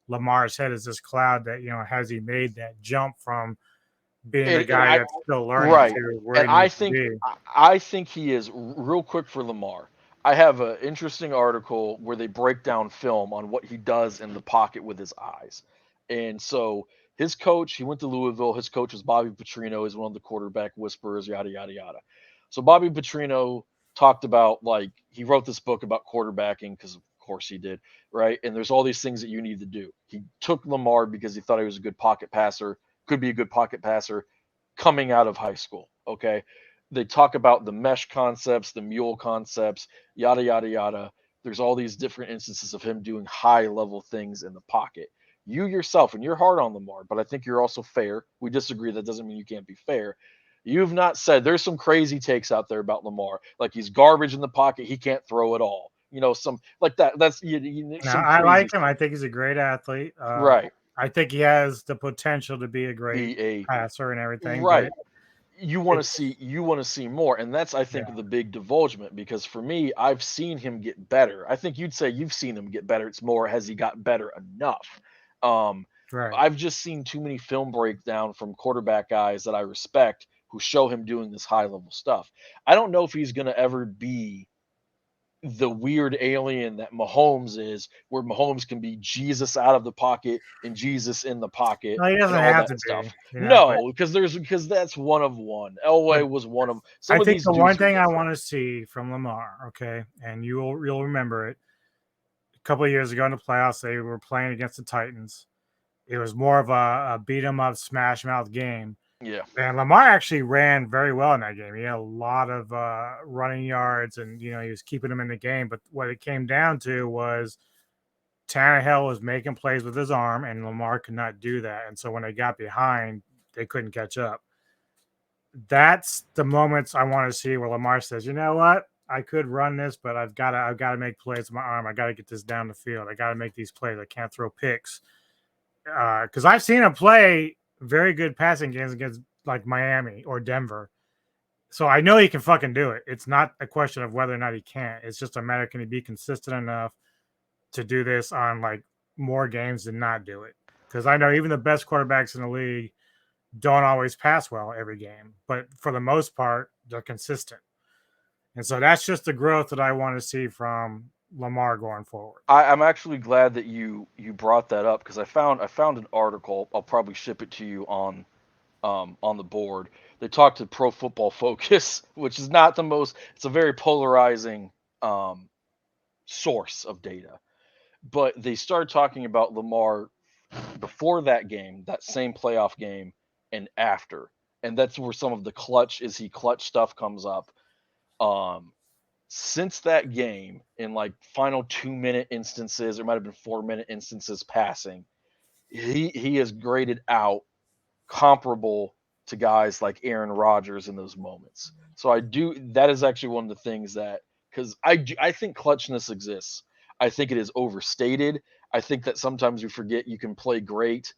Lamar's head is this cloud that has he made that jump from being the and guy I that's still learning right. to where And he needs to be. I think he is real quick for Lamar. I have an interesting article where they break down film on what he does in the pocket with his eyes. And so his coach, he went to Louisville. His coach was Bobby Petrino. He's one of the quarterback whisperers, yada yada yada. So Bobby Petrino talked about like he wrote this book about quarterbacking because of course he did, right? And there's all these things that you need to do. He took Lamar because he thought he was a good pocket passer, could be a good pocket passer coming out of high school. Okay. They talk about the mesh concepts, the mule concepts, yada, yada, yada. There's all these different instances of him doing high level things in the pocket. You yourself, and you're hard on Lamar, but I think you're also fair. We disagree. That doesn't mean you can't be fair. You've not said there's some crazy takes out there about Lamar, like he's garbage in the pocket. He can't throw at all. Some like that. That's Now, some I crazy like him. stuff. I think he's a great athlete. Right. I think he has the potential to be a great Be a passer and everything, but right. it's You want to see more, and that's I think yeah, the big divulgement because for me I've seen him get better. I think you'd say you've seen him get better. It's more has he got better enough. um right. I've just seen too many film breakdown from quarterback guys that I respect who show him doing this high level stuff. I don't know if he's going to ever be the weird alien that Mahomes is, where Mahomes can be Jesus out of the pocket and Jesus in the pocket No, he and doesn't all have that to stuff. be, No, because that's one of one. but Elway was one of I some of think these the one dudes are thing I different. want to see from Lamar, okay, and you'll remember it. A couple of years ago in the playoffs, they were playing against the Titans. It was more of a beat 'em up, smash mouth game. Yeah, And Lamar actually ran very well in that game. He had a lot of running yards, and he was keeping them in the game. But what it came down to was Tannehill was making plays with his arm, and Lamar could not do that. And so when they got behind, they couldn't catch up. That's the moments I want to see where Lamar says, "You know what? I could run this, but I've got to make plays with my arm. I got to get this down the field. I got to make these plays. I can't throw picks." Because I've seen him play very good passing games against like Miami or Denver. So I know he can fucking do it. It's not a question of whether or not he can. It's just a matter can he be consistent enough to do this on like more games than not do it. Because I know even the best quarterbacks in the league don't always pass well every game, but for the most part, they're consistent. And so that's just the growth that I want to see from Lamar going forward. I'm actually glad that you brought that up because I found an article. I'll probably ship it to you on the board. They talked to Pro Football Focus, which is not the most. It's a very polarizing um, source of data, but they started talking about Lamar before that game, that same playoff game, and after. And that's where some of the clutch stuff comes up. Um, since that game, in like final 2 minute instances, there might have been 4 minute instances passing, he has graded out comparable to guys like Aaron Rodgers in those moments. So I do that is actually one of the things that because I think clutchness exists. I think it is overstated. I think that sometimes we forget you can play great,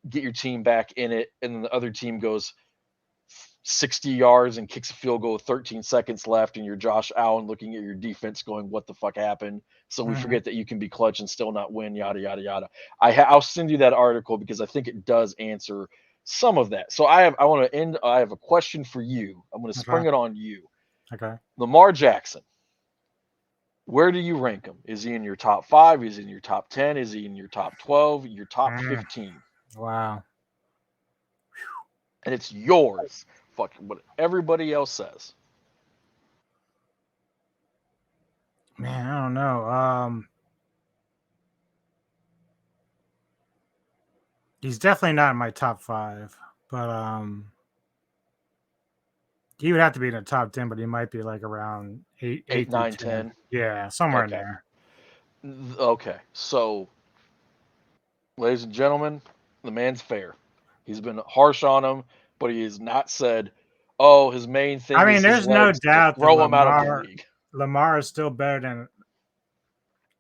get your team back in it, and then the other team goes 60 yards and kicks a field goal with 13 seconds left, and you're Josh Allen looking at your defense going, "What the fuck happened?" So we Mhm. forget that you can be clutch and still not win. Yada yada yada. I'll send you that article because I think it does answer some of that. So I want to end. I have a question for you. I'm going to Okay. spring it on you. Okay. Lamar Jackson. Where do you rank him? Is he in your top 5? Is he in your top 10? Is he in your top 12? Your top Mm, 15? wow. And it's yours. Fuck what everybody else says. Man, I don't know. He's definitely not in my top 5, but he would have to be in the top 10, but he might be like around 8 8, through 9, 10. 10. Yeah, somewhere in Okay. there. Okay. So, ladies and gentlemen, the man's fair. He's been harsh on him, but he has not said, "Oh, his main I thing mean, is his there's no legs, so doubt that throw him out of the league." Lamar is still better than A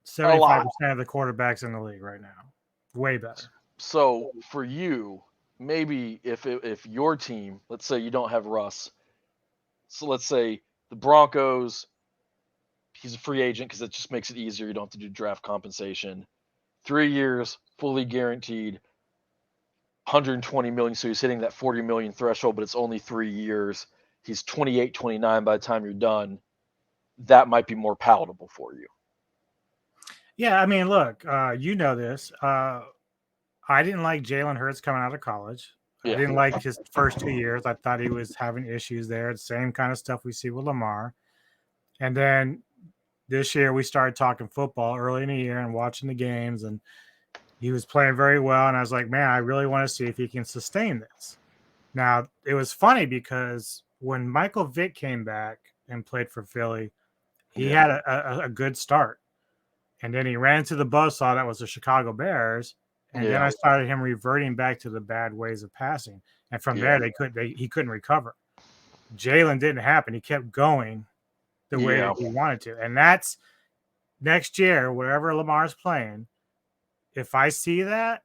75% lot. of the quarterbacks in the league right now. Way better. So for you, maybe if your team, let's say you don't have Russ, so let's say the Broncos, he's a free agent because it just makes it easier. You don't have to do draft compensation. 3 years, fully guaranteed, 120 million. So he's hitting that 40 million threshold, but it's only 3 years. He's 28, 29 by the time you're done. That might be more palatable for you. Yeah, I mean, look, you know this. I didn't like Jalen Hurts coming out of college. I Yeah. didn't like his first 2 years. I thought he was having issues there. The same kind of stuff we see with Lamar. And then this year we started talking football early in the year and watching the games, and he was playing very well. And I was like, man, I really want to see if he can sustain this. Now, it was funny because when Michael Vick came back and played for Philly, he Yeah. had a good start. And then he ran into the buzzsaw that was the Chicago Bears. And then Yeah. I started him reverting back to the bad ways of passing. And from Yeah. there, he couldn't recover. Jalen didn't happen. He kept going the way Yeah. that he wanted to. And that's next year, wherever Lamar's playing. If I see that,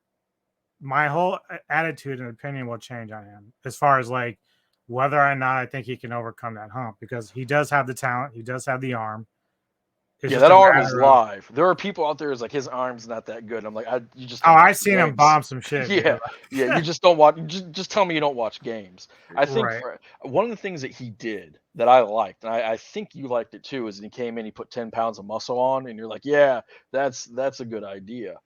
my whole attitude and opinion will change on him as far as like whether or not I think he can overcome that hump, because he does have the talent, he does have the arm. It's Yeah, just that a arm is matter of live. There are people out there who's like his arm's not that good. I'm like, you just oh, don't watch I've the seen him games. bomb some shit, Yeah, dude. yeah, you just don't watch. Just tell me you don't watch games. I think Right. for one of the things that he did that I liked, and I think you liked it too, is he came in, he put 10 pounds of muscle on, and you're like, yeah, that's a good idea.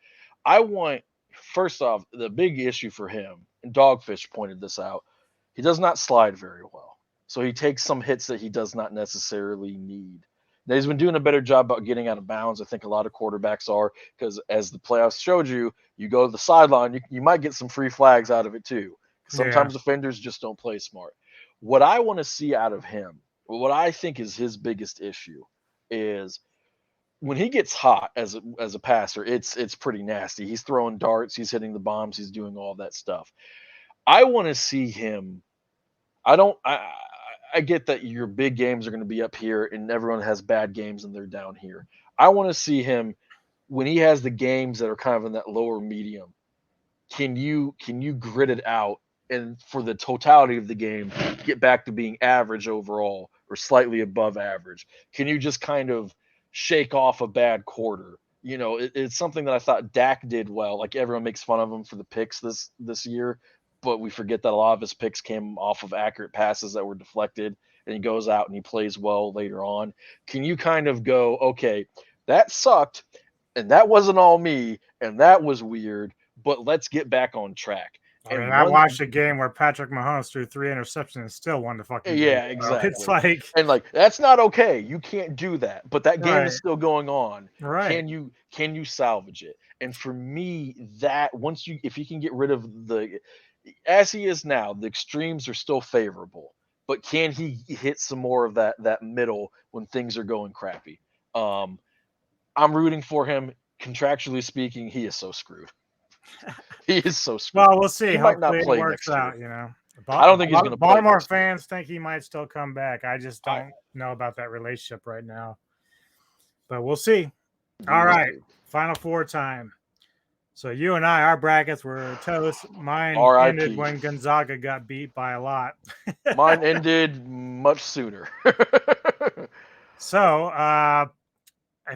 I want first off the big issue for him, and Dogfish pointed this out. He does not slide very well, so he takes some hits that he does not necessarily need. Now, he's been doing a better job about getting out of bounds. I think a lot of quarterbacks are, because as the playoffs showed you, you go to the sideline, you might get some free flags out of it too. Yeah. Sometimes defenders just don't play smart. What I want to see out of him, what I think is his biggest issue, is when he gets hot as a passer, it's pretty nasty. He's throwing darts, he's hitting the bombs, he's doing all that stuff. I want to see him. I don't. I get that your big games are going to be up here, and everyone has bad games and they're down here. I want to see him when he has the games that are kind of in that lower medium. Can you grit it out and for the totality of the game get back to being average overall or slightly above average? Can you just kind of shake off a bad quarter? It's something that I thought Dak did well. Like everyone makes fun of him for the picks this year, but we forget that a lot of his picks came off of accurate passes that were deflected, and he goes out and he plays well later on. Can you kind of go, okay, that sucked, and that wasn't all me, and that was weird, but let's get back on track. I mean, And I one, watched a game where Patrick Mahomes threw 3 interceptions and still won the fucking game. yeah, So it's exactly. like, And like that's not okay. You can't do that. But that game is right, still going on. right. Can you salvage it? And for me, that once you if you can get rid of the as he is now, the extremes are still favorable. But can he hit some more of that middle when things are going crappy? Um, I'm rooting for him. Contractually speaking, he is so screwed. He is so screwed. Well, we'll see. He might not Hopefully it play works next year. out, I don't think he's going to play Baltimore next year. fans think he might still come back. I just I don't know about that relationship right now. But we'll see. we All will right. see. Final four time. So you and I, our brackets were toast. Mine ended R.I.P. when Gonzaga got beat by a lot. Mine ended much sooner. So I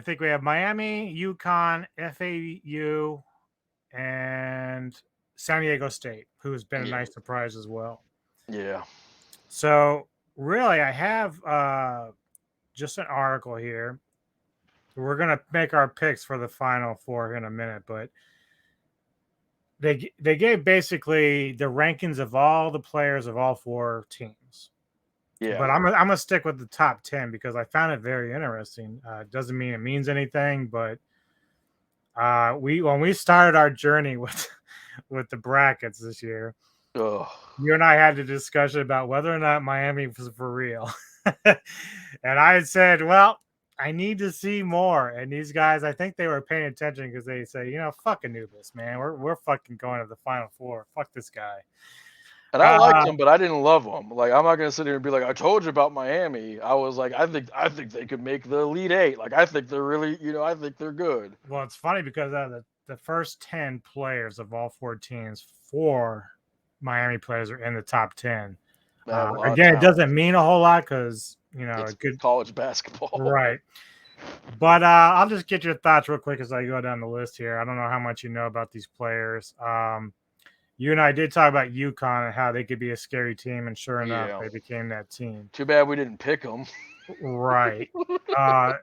think we have Miami, UConn, FAU, and San Diego State, who has been a Yeah. nice surprise as well. Yeah. So really, I have just an article here. We're gonna make our picks for the Final Four in a minute, but they gave basically the rankings of all the players of all four teams. Yeah. But I'm gonna stick with the top 10 because I found it very interesting. It doesn't mean it means anything, but when we started our journey with with the brackets this year. Ugh. You and I had a discussion about whether or not Miami was for real. And I had said, well, I need to see more. And these guys, I think they were paying attention because they say, fuck Anubis, man. We're fucking going to the Final Four. Fuck this guy. And I liked them, but I didn't love them. Like, I'm not gonna sit here and be like, I told you about Miami. I was like, I think they could make the Elite Eight. Like, I think they're really, I think they're good. Well, it's funny because the first 10 players of all 4 teams, 4 Miami players are in the top 10. They have a lot of Again, it talent. doesn't mean a whole lot because, It's it could, college basketball. right. But I'll just get your thoughts real quick as I go down the list here. I don't know how much you know about these players. You and I did talk about UConn and how they could be a scary team, and sure enough, Yeah. they became that team. Too bad we didn't pick them. Right.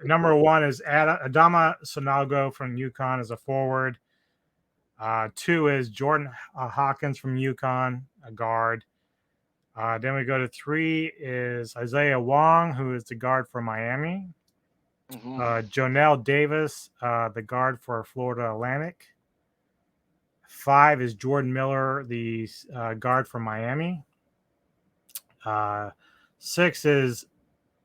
Number 1 is Adama Sonago from UConn as a forward. 2 is Jordan Hawkins from UConn, a guard. Then we go to 3 is Isaiah Wong, who is the guard for Miami. Jonell Davis, the guard for Florida Atlantic. 5 is Jordan Miller, the guard for Miami. 6 is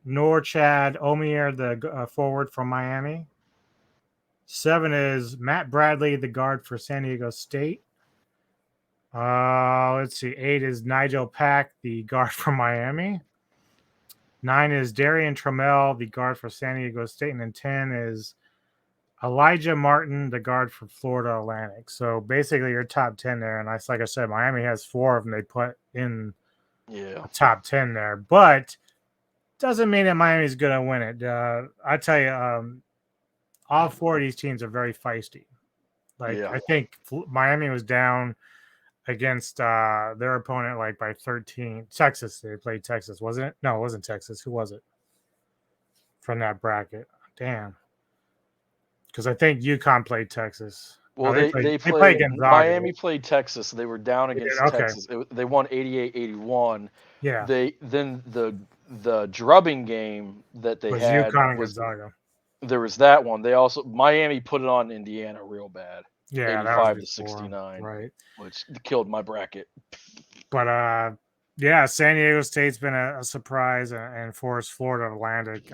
Norchad Omier, the forward from Miami. 7 is Matt Bradley, the guard for San Diego State. Let's see. 8 is Nigel Pack, the guard from Miami. 9 is Darian Trammell, the guard for San Diego State. And then 10 is Elijah Martin, the guard for Florida Atlantic. So basically your top 10 there. And like I said, Miami has 4 of them they put in the top 10 there. But doesn't mean that Miami's going to win it. I tell you, all 4 of these teams are very feisty. I think Miami was down against their opponent by 13. Texas, they played Texas, wasn't it? No, it wasn't Texas. Who was it from that bracket? Damn. Because I think UConn played Texas. Well, no, they played Gonzaga. Miami played Texas. They were down against Okay. Texas. They won 88-81. Yeah. Then the drubbing game that they was had UConn and was Gonzaga. There was that one. They also Miami put it on Indiana real bad. Yeah, 85-69. Right. Which killed my bracket. But yeah, San Diego State's been a surprise and forced Florida Atlantic.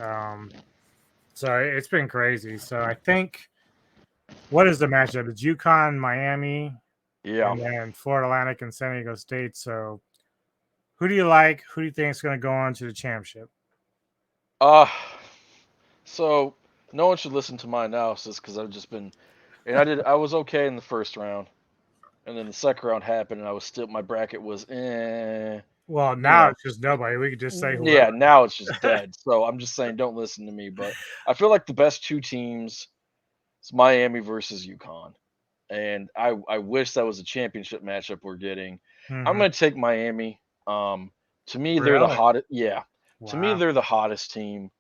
So it's been crazy. So I think what is the matchup? It's UConn, Miami, and then Florida Atlantic and San Diego State. So who do you like? Who do you think is going to go on to the championship? So no one should listen to my analysis because I've just been, and I was okay in the first round, and then the second round happened, and my bracket was Well, now it's just nobody. We could just say whoever. Yeah, now it's just dead. So I'm just saying, don't listen to me. But I feel like the best 2 teams is Miami versus UConn, and I wish that was a championship matchup we're getting. Mm-hmm. I'm going to take Miami. To me, they're the hottest. Yeah, wow. To me, they're the hottest team.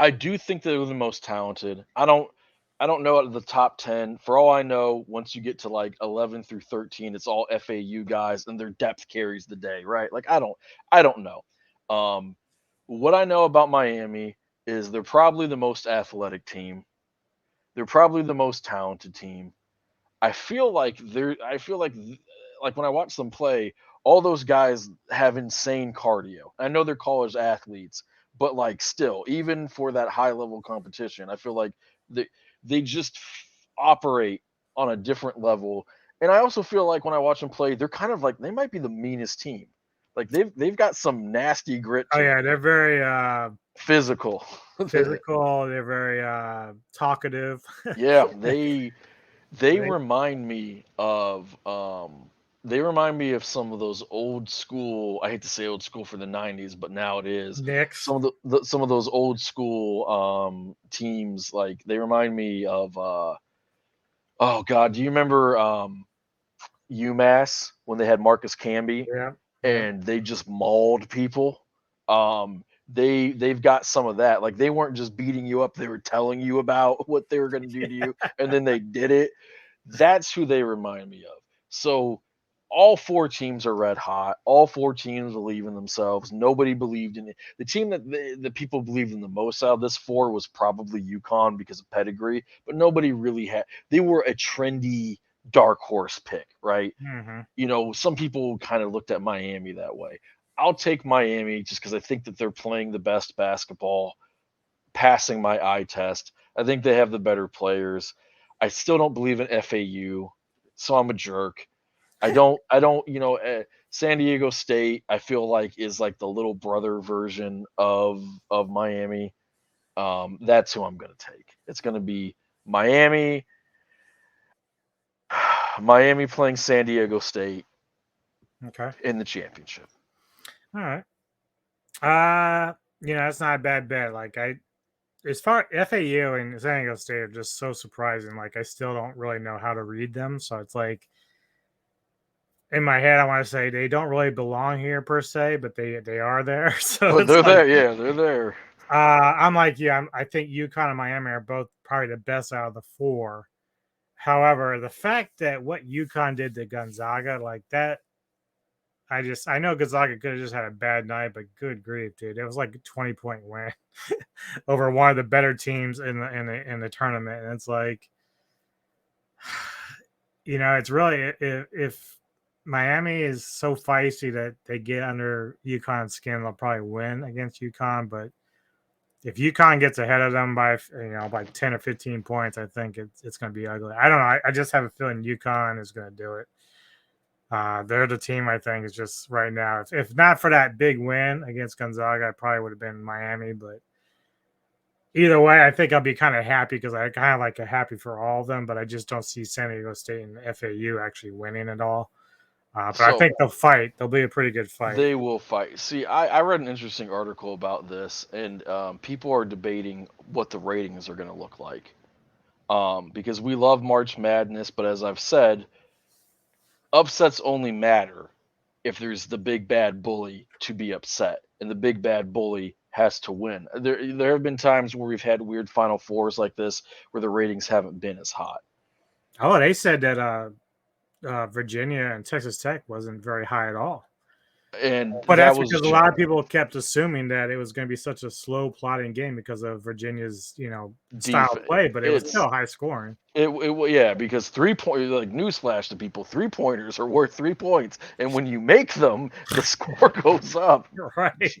I do think they're the most talented. I don't know out of the top 10. For all I know, once you get to 11 through 13, it's all FAU guys and their depth carries the day, right? I don't know. What I know about Miami is they're probably the most athletic team. They're probably the most talented team. I feel like when I watch them play, all those guys have insane cardio. I know they're college athletes, but still, even for that high level competition, I feel like they just operate on a different level. And I also feel like when I watch them play, they're kind of they might be the meanest team. They've got some nasty grit. They're very physical. They're very talkative. Yeah, they remind me of some of those old school. I hate to say old school for the 90s, but now it is. Knicks. Some of those old school teams, they remind me of oh God, do you remember UMass when they had Marcus Camby? Yeah. And they just mauled people. They've got some of that. They weren't just beating you up, they were telling you about what they were going to do to you, and then they did it. That's who they remind me of. So all 4 teams are red hot. All 4 teams believe in themselves. Nobody believed in it. The team that the people believed in the most out of this 4 was probably UConn because of pedigree, but nobody really had. They were a trendy dark horse pick, right? Mm-hmm. You know, some people kind of looked at Miami that way. I'll take Miami just because I think that they're playing the best basketball, passing my eye test. I think they have the better players. I still don't believe in FAU, so I'm a jerk. San Diego State, I feel like is like the little brother version of Miami. That's who I'm going to take. It's going to be Miami, Miami playing San Diego State Okay. in the championship. All right. That's not a bad bet. Like as far FAU and San Diego State are just so surprising. Like I still don't really know how to read them. So it's like in my head, I want to say they don't really belong here per se, but they are there. So But it's they're like there, yeah, they're there. I'm like you. I think UConn and Miami are both probably the best out of the four. However, the fact that what UConn did to Gonzaga, like that, I know Gonzaga could have just had a bad night, but good grief, dude, it was like a 20-point win over one of the better teams in the tournament, and it's like, it's really if Miami is so feisty that they get under UConn's skin, they'll probably win against UConn, but if UConn gets ahead of them by 10 or 15 points, I think it's going to be ugly. I don't know. I just have a feeling UConn is going to do it. They're the team I think is just right now. If not for that big win against Gonzaga, I probably would have been Miami. But either way, I think I'll be kind of happy because I kind of like happy for all of them. But I just don't see San Diego State and FAU actually winning at all. But I So think they'll fight. They'll be a pretty good fight. they will fight. See, I read an interesting article about this, and people are debating what the ratings are going to look like. Because we love March Madness, but as I've said, upsets only matter if there's the big bad bully to be upset, and the big bad bully has to win. There have been times where we've had weird Final Fours like this where the ratings haven't been as hot. Oh, they said that Virginia and Texas Tech wasn't very high at all. And But that that's was because a lot of people kept assuming that it was going to be such a slow plotting game because of Virginia's, style of play, but it was still high scoring. Yeah, because 3-point, like newsflash to people, 3-pointers are worth 3 points, and when you make them, the score goes up. Right.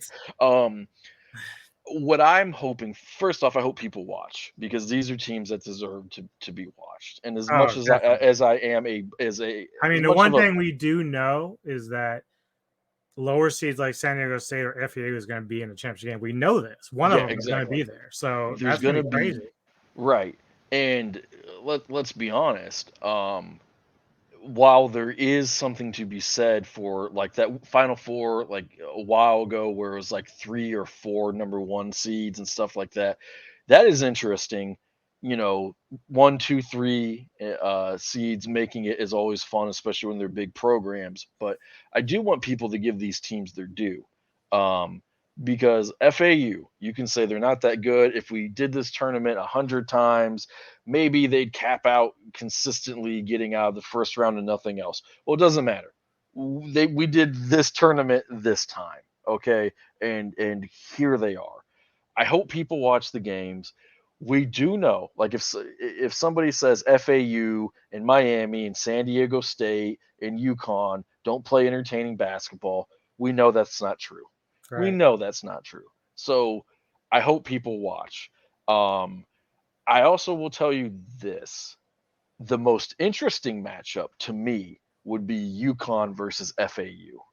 What I'm hoping, first off, I hope people watch because these are teams that deserve to be watched. And as much as I am the one thing we do know is that lower seeds like San Diego State or FAU is going to be in the championship game. We know this. One of them is going to be there. So there's going to be crazy. Right. And let's be honest. While there is something to be said for like that Final Four, like a while ago, where it was like 3 or 4 number 1 seeds and stuff like that, that is interesting. 1, 2, 3 seeds making it is always fun, especially when they're big programs. But I do want people to give these teams their due. Because FAU, you can say they're not that good. If we did this tournament 100 times, maybe they'd cap out consistently getting out of the first round and nothing else. Well, it doesn't matter. We did this tournament this time, okay? And here they are. I hope people watch the games. We do know, like if somebody says FAU and Miami and San Diego State and UConn don't play entertaining basketball, we know that's not true. Right. We know that's not true. So I hope people watch. I also will tell you this. The most interesting matchup to me would be UConn versus FAU.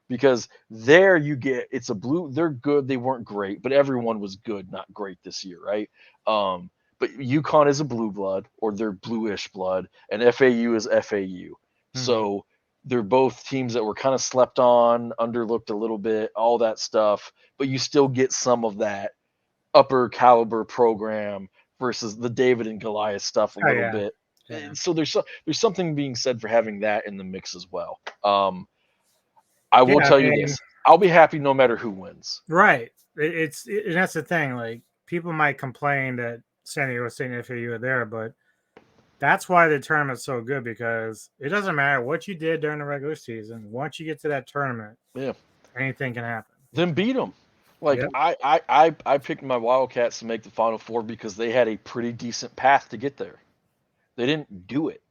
Because there you get, it's a blue, they're good, they weren't great, but everyone was good, not great this year, right? But UConn is a blue blood, or they're bluish blood, and FAU is FAU. Mm-hmm. So they're both teams that were kind of slept on, underlooked a little bit, all that stuff, but you still get some of that upper caliber program versus the David and Goliath stuff a little bit. Yeah. So there's something being said for having that in the mix as well. I will tell you this. I'll be happy no matter who wins. Right. And that's the thing. Like, people might complain that San Diego State and FAU are there, but that's why the tournament's so good, because it doesn't matter what you did during the regular season. Once you get to that tournament, anything can happen. Then beat them. Like, I picked my Wildcats to make the Final Four because they had a pretty decent path to get there. They didn't do it.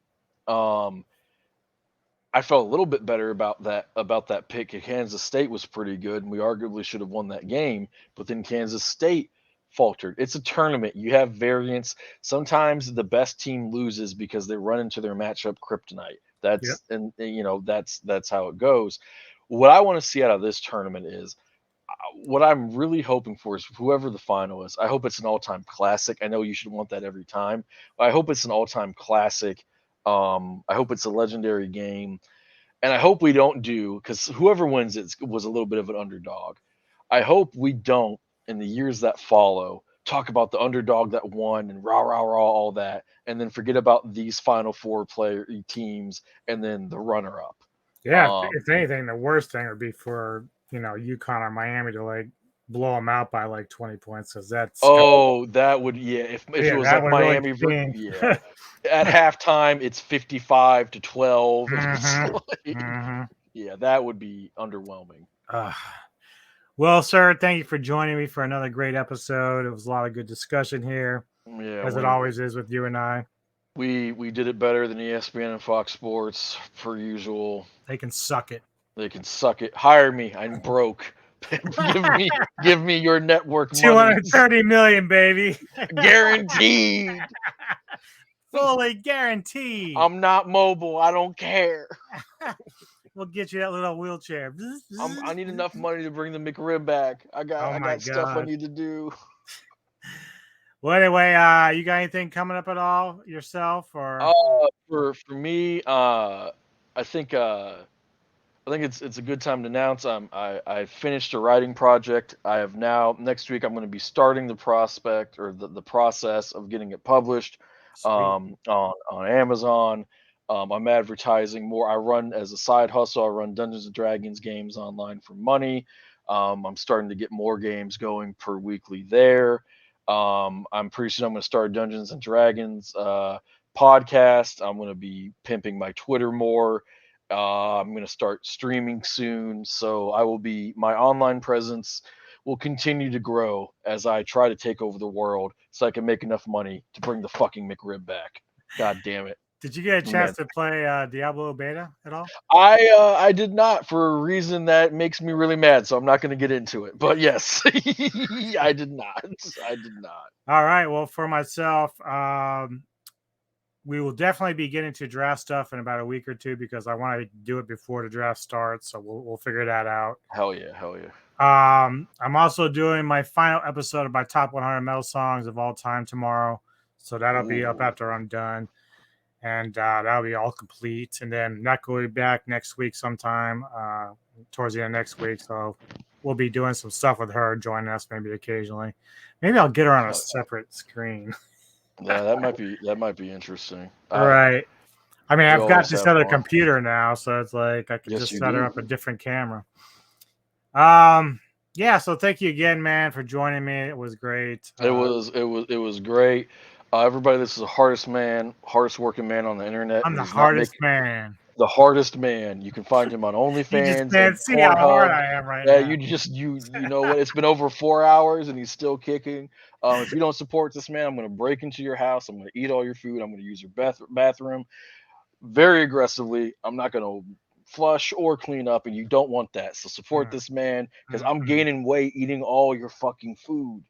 I felt a little bit better about that pick. Kansas State was pretty good, and we arguably should have won that game. But then Kansas State faltered. It's a tournament. You have variance. Sometimes the best team loses because they run into their matchup kryptonite. That's that's how it goes. What I want to see out of this tournament is what I'm really hoping for is whoever the final is. I hope it's an all-time classic. I know you should want that every time, but I hope it's an all-time classic. I hope it's a legendary game, and I hope we don't do because whoever wins it was a little bit of an underdog. I hope we don't in the years that follow talk about the underdog that won and rah rah rah all that, and then forget about these Final Four player teams and then the runner-up. Yeah, if anything, the worst thing would be for UConn or Miami to like blow them out by like 20 points because that's that would if it was like Miami, really at halftime it's 55-12. Mm-hmm. Yeah, that would be underwhelming. Well, sir, thank you for joining me for another great episode. It was a lot of good discussion here, as it always is with you and I. We did it better than ESPN and Fox Sports per usual. They can suck it. They can suck it. Hire me. I'm broke. give me your network money. 230 million, baby. Guaranteed. Fully guaranteed. I'm not mobile. I don't care. We'll get you that little wheelchair. I need enough money to bring the McRib back. I got stuff I need to do. Well, anyway, you got anything coming up at all yourself, or? For me, I think it's a good time to announce. I finished a writing project. I have now next week I'm going to be starting the process of getting it published on Amazon. I'm advertising more. I run as a side hustle. I run Dungeons and Dragons games online for money. I'm starting to get more games going per weekly there. I'm pretty soon I'm going to start Dungeons and Dragons podcast. I'm going to be pimping my Twitter more. I'm going to start streaming soon. So my online presence will continue to grow as I try to take over the world so I can make enough money to bring the fucking McRib back. God damn it. Did you get a chance to play Diablo Beta at all? I did not, for a reason that makes me really mad, so I'm not going to get into it. But yes, I did not. All right. Well, for myself, we will definitely be getting to draft stuff in about a week or two because I want to do it before the draft starts. So we'll figure that out. Hell yeah. I'm also doing my final episode of my top 100 metal songs of all time tomorrow. So that'll be up after I'm done. And that'll be all complete. And then Neko will be back next week sometime, towards the end of next week. So we'll be doing some stuff with her, joining us maybe occasionally. Maybe I'll get her on a separate screen. Yeah, that might be interesting. All right. I mean, I've got this other computer now, so it's like I could just set her up a different camera. Yeah, so thank you again, man, for joining me. It was great. It was great. Everybody, this is the hardest working man on the internet. I'm the hardest man. The hardest man. You can find him on OnlyFans. You just can't see how hard I am right now. You know what? It's been over 4 hours and he's still kicking. If you don't support this man, I'm going to break into your house. I'm going to eat all your food. I'm going to use your bathroom very aggressively. I'm not going to flush or clean up, and you don't want that. So support this man because I'm gaining weight eating all your fucking food.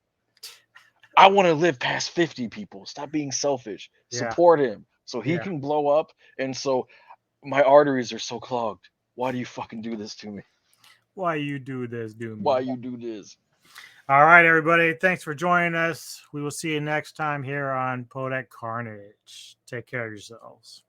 I want to live past 50, people. Stop being selfish. Yeah. Support him so he can blow up. And so my arteries are so clogged. Why do you fucking do this to me? Why you do this, dude? Why you do this? All right, everybody. Thanks for joining us. We will see you next time here on Poetic Carnage. Take care of yourselves.